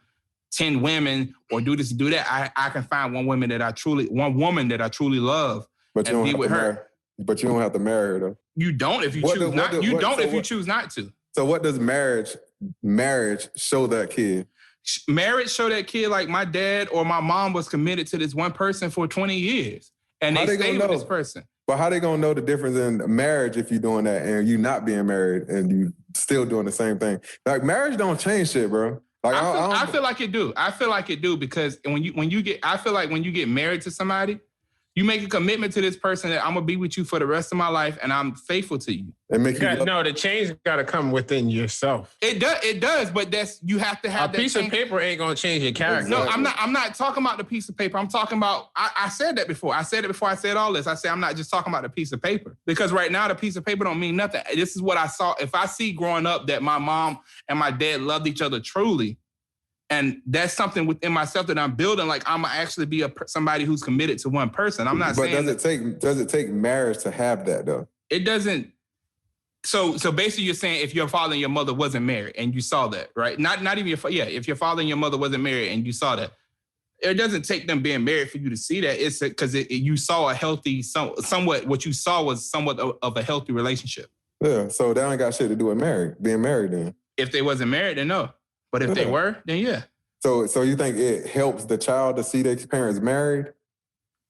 10 women or do this, do that. I can find one woman that I truly love. But you don't have to marry. But you don't have to marry her, though. You don't if you choose not. You don't if you choose not to. So what does marriage show that kid? Marriage show that kid, like, my dad or my mom was committed to this one person for 20 years, and they stayed with this person. But how they gonna know the difference in marriage if you're doing that and you not being married and you still doing the same thing? Like, marriage don't change shit, bro. Like, I feel like it do. I feel like it do, because when you get married to somebody, you make a commitment to this person that I'm gonna be with you for the rest of my life, and I'm faithful to you. The change got to come within yourself. It does, but you have to have a piece of paper ain't gonna change your character. No, I'm not talking about the piece of paper. I'm talking about. I said that before. I said it before I said all this. I said I'm not just talking about the piece of paper, because right now the piece of paper don't mean nothing. This is what I saw. If I see growing up that my mom and my dad loved each other truly, and that's something within myself that I'm building. Like, I'm gonna actually be somebody who's committed to one person. I'm not saying. But does it take marriage to have that, though? It doesn't. So basically, you're saying if your father and your mother wasn't married and you saw that, right? Not even if your father and your mother wasn't married and you saw that, it doesn't take them being married for you to see that. It's because you saw a healthy, somewhat. What you saw was somewhat of a healthy relationship. Yeah. So that ain't got shit to do with being married, then. If they wasn't married, then no. But if they were, then yeah. So you think it helps the child to see their parents married?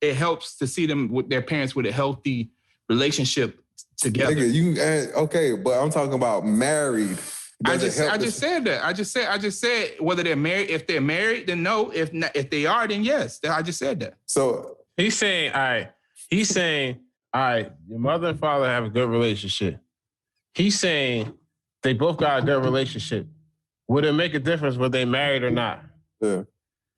It helps to see them with their parents with a healthy relationship together. Nigga, okay, but I'm talking about married. I just said that. I just said whether they're married. If they're married, then no. If not, if they are, then yes. I just said that. So he's saying, all right, your mother and father have a good relationship. He's saying they both got a good relationship. Would it make a difference whether they married or not? Yeah.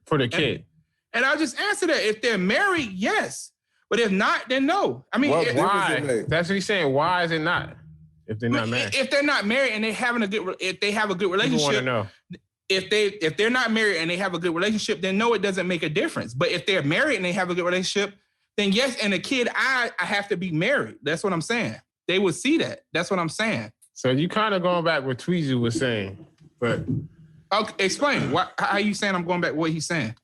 For the kid. And I'll just answer that. If they're married, yes. But if not, then no. I mean, why? That's what he's saying. Why is it not? If they're not married. If they're not married and they have a good relationship. Want to know. If they're not married and they have a good relationship, then no, it doesn't make a difference. But if they're married and they have a good relationship, then yes. And the kid, I have to be married. That's what I'm saying. They will see that. That's what I'm saying. So you kind of going back what Tweezy was saying. But okay, explain. How are you saying I'm going back what he's saying?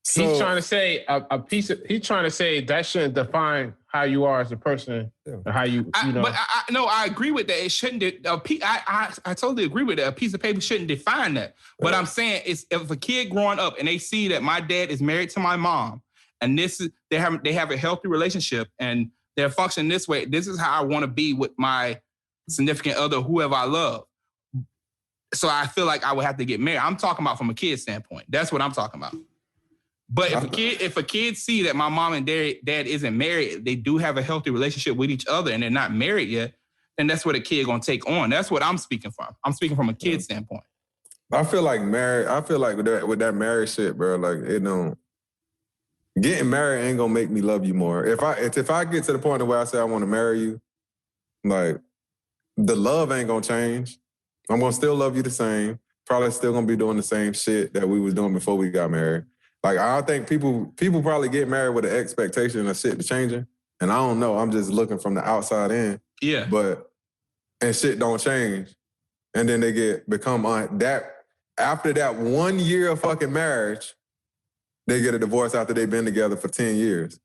So, he's trying to say he's trying to say that shouldn't define how you are as a person, or how you know. But I agree with that. It shouldn't. I totally agree with that. A piece of paper shouldn't define that. But I'm saying is if a kid growing up and they see that my dad is married to my mom, and they have a healthy relationship and they're functioning this way. This is how I want to be with my significant other, whoever I love. So I feel like I would have to get married. I'm talking about from a kid standpoint. That's what I'm talking about. But if a kid see that my mom and dad isn't married, they do have a healthy relationship with each other and they're not married yet, then that's what a kid gonna take on. That's what I'm speaking from. I'm speaking from a kid standpoint. I feel like with that marriage shit, bro, like it don't. getting married ain't gonna make me love you more. If I get to the point where I say I want to marry you, like the love ain't gonna change. I'm gonna still love you the same. Probably still gonna be doing the same shit that we was doing before we got married. Like I think people probably get married with the expectation of shit changing, and I don't know. I'm just looking from the outside in. Yeah. And shit don't change, and then they become that after that 1 year of fucking marriage, they get a divorce after they've been together for 10 years.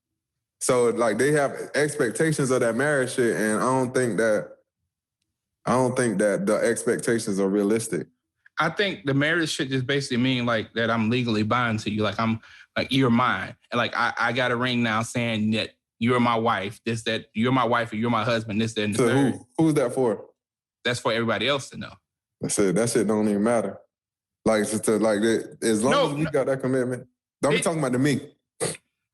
So like they have expectations of that marriage shit, and I don't think that the expectations are realistic. I think the marriage shit just basically mean like that I'm legally bound to you. Like I'm like, you're mine. And like I got a ring now saying that you're my wife, that you're my wife or you're my husband, this, that, and the third. Who's that for? That's for everybody else to know. That's it. That shit don't even matter. Like as long as we got that commitment. Don't be talking about to me.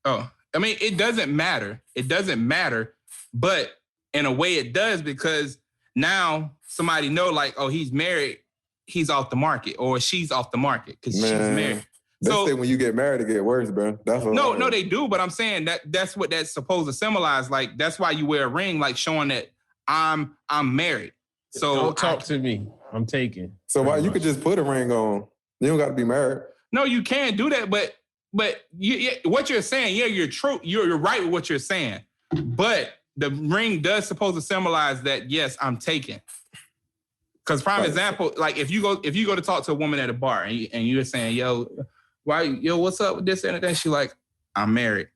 Oh, I mean, it doesn't matter. It doesn't matter, but in a way it does, because now somebody know like, oh, he's married, he's off the market, or she's off the market because she's married. They say when you get married, it get worse, bro. That's what no, they do, but I'm saying that's what that's supposed to symbolize. Like that's why you wear a ring, like showing that I'm married. So don't talk to me. I'm taken. So why you could just put a ring on? You don't got to be married. No, you can't do that. But what you're saying, yeah, you're true. You're right with what you're saying. But the ring does supposed to symbolize that yes, I'm taken. Because prime example, like if you go to talk to a woman at a bar and you're saying, what's up with this and that? She like, I'm married.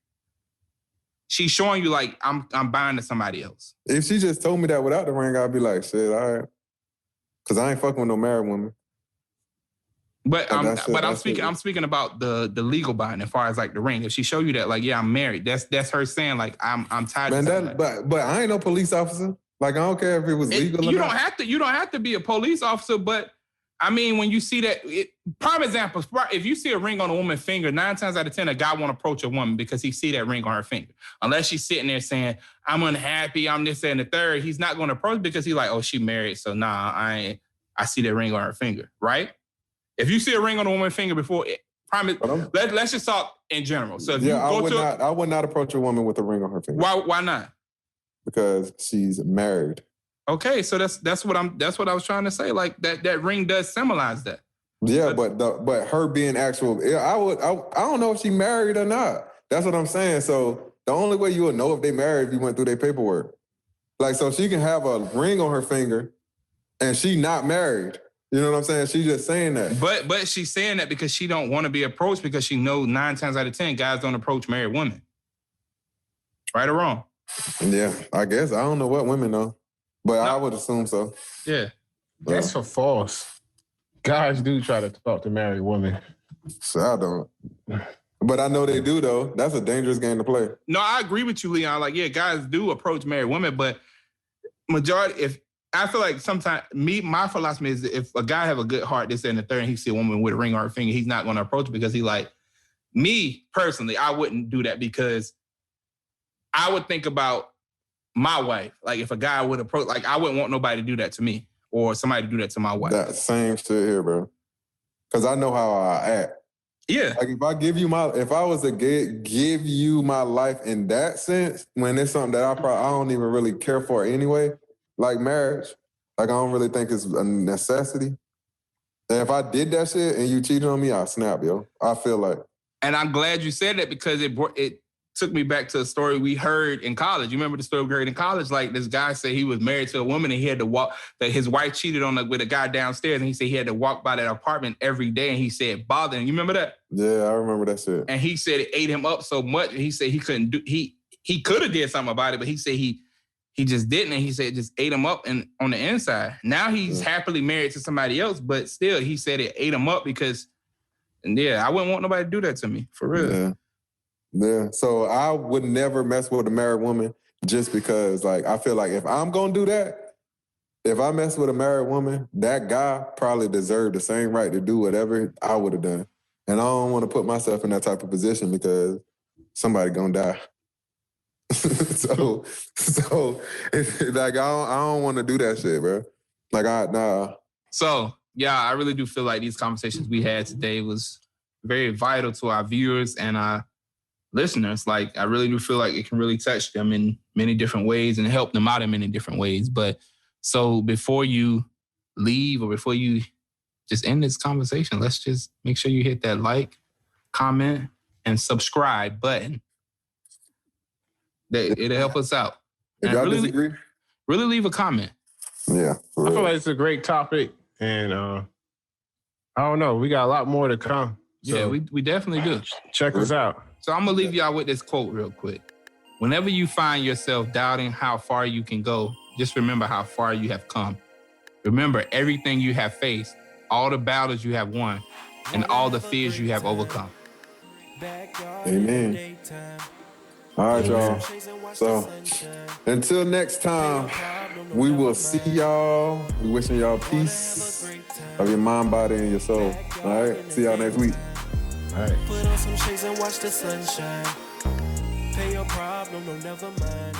She's showing you like I'm buying to somebody else. If she just told me that without the ring, I'd be like, shit, all right. Because I ain't fucking with no married woman. But I'm speaking about the legal binding as far as like the ring. If she show you that, like, yeah, I'm married, that's her saying like I'm tied to something. But I ain't no police officer. Like I don't care if it was legal or not. You don't have to be a police officer, but I mean, when you see that, prime example, if you see a ring on a woman's finger, 9 times out of 10, a guy won't approach a woman because he see that ring on her finger. Unless she's sitting there saying, I'm unhappy, I'm this, that, and the third, he's not going to approach because he's like, oh, she married, so nah, I see that ring on her finger, right? If you see a ring on a woman's finger before, let's just talk in general. So if I would not approach a woman with a ring on her finger. Why not? Because she's married. Okay, so that's what I was trying to say. Like that ring does symbolize that. Yeah, but her being actual, I don't know if she married or not. That's what I'm saying. So the only way you would know if they married if you went through their paperwork. Like, so she can have a ring on her finger and she not married. You know what I'm saying? She's just saying that. But she's saying that because she don't want to be approached because she knows 9 times out of 10 guys don't approach married women. Right or wrong? Yeah, I guess. I don't know what women know. But I would assume so. Yeah. That's for false. Guys do try to talk to married women. So I don't. But I know they do, though. That's a dangerous game to play. No, I agree with you, Leon. Like, yeah, guys do approach married women, but I feel like sometimes my philosophy is if a guy have a good heart, this and the third, and he see a woman with a ring on her finger, he's not going to approach because he like, me personally, I wouldn't do that because I would think about my wife. Like if a guy would approach, like I wouldn't want nobody to do that to me or somebody to do that to my wife. That same shit here, bro. Because I know how I act. Yeah. Like if I was to give you my life in that sense, when it's something that I don't even really care for anyway, like marriage, like I don't really think it's a necessity. And if I did that shit and you cheated on me, I'll snap, yo. I feel like. And I'm glad you said that because it took me back to a story we heard in college. You remember the story we heard in college? Like this guy said he was married to a woman and he had to walk, that his wife cheated on with a guy downstairs and he said he had to walk by that apartment every day and he said it bothered him. You remember that? Yeah, I remember that shit. And he said it ate him up so much. He said he couldn't do, he could have did something about it, but he said he just didn't. And he said it just ate him up and on the inside. Now he's happily married to somebody else, but still he said it ate him up because, and yeah, I wouldn't want nobody to do that to me, for real. Yeah. Yeah, so I would never mess with a married woman just because, like, I feel like if I'm going to do that, if I mess with a married woman, that guy probably deserved the same right to do whatever I would have done. And I don't want to put myself in that type of position because somebody going to die. so like, I don't want to do that shit, bro. Like, nah. So, yeah, I really do feel like these conversations we had today was very vital to our viewers and our listeners. Like, I really do feel like it can really touch them in many different ways and help them out in many different ways. But so before you leave or before you just end this conversation, let's just make sure you hit that like, comment, and subscribe button. It'll help us out. If y'all disagree, really leave a comment. Yeah. I feel like it's a great topic. And I don't know. We got a lot more to come. So Yeah, we definitely do. check us out. So I'm going to leave y'all with this quote real quick. Whenever you find yourself doubting how far you can go, just remember how far you have come. Remember everything you have faced, all the battles you have won, and all the fears you have overcome. Amen. All right, y'all. So until next time, we will see y'all. We wishing y'all peace of your mind, body, and your soul. All right. See y'all next week. All right. Put on some shades and watch the sunshine. Pay your problem, no, never mind.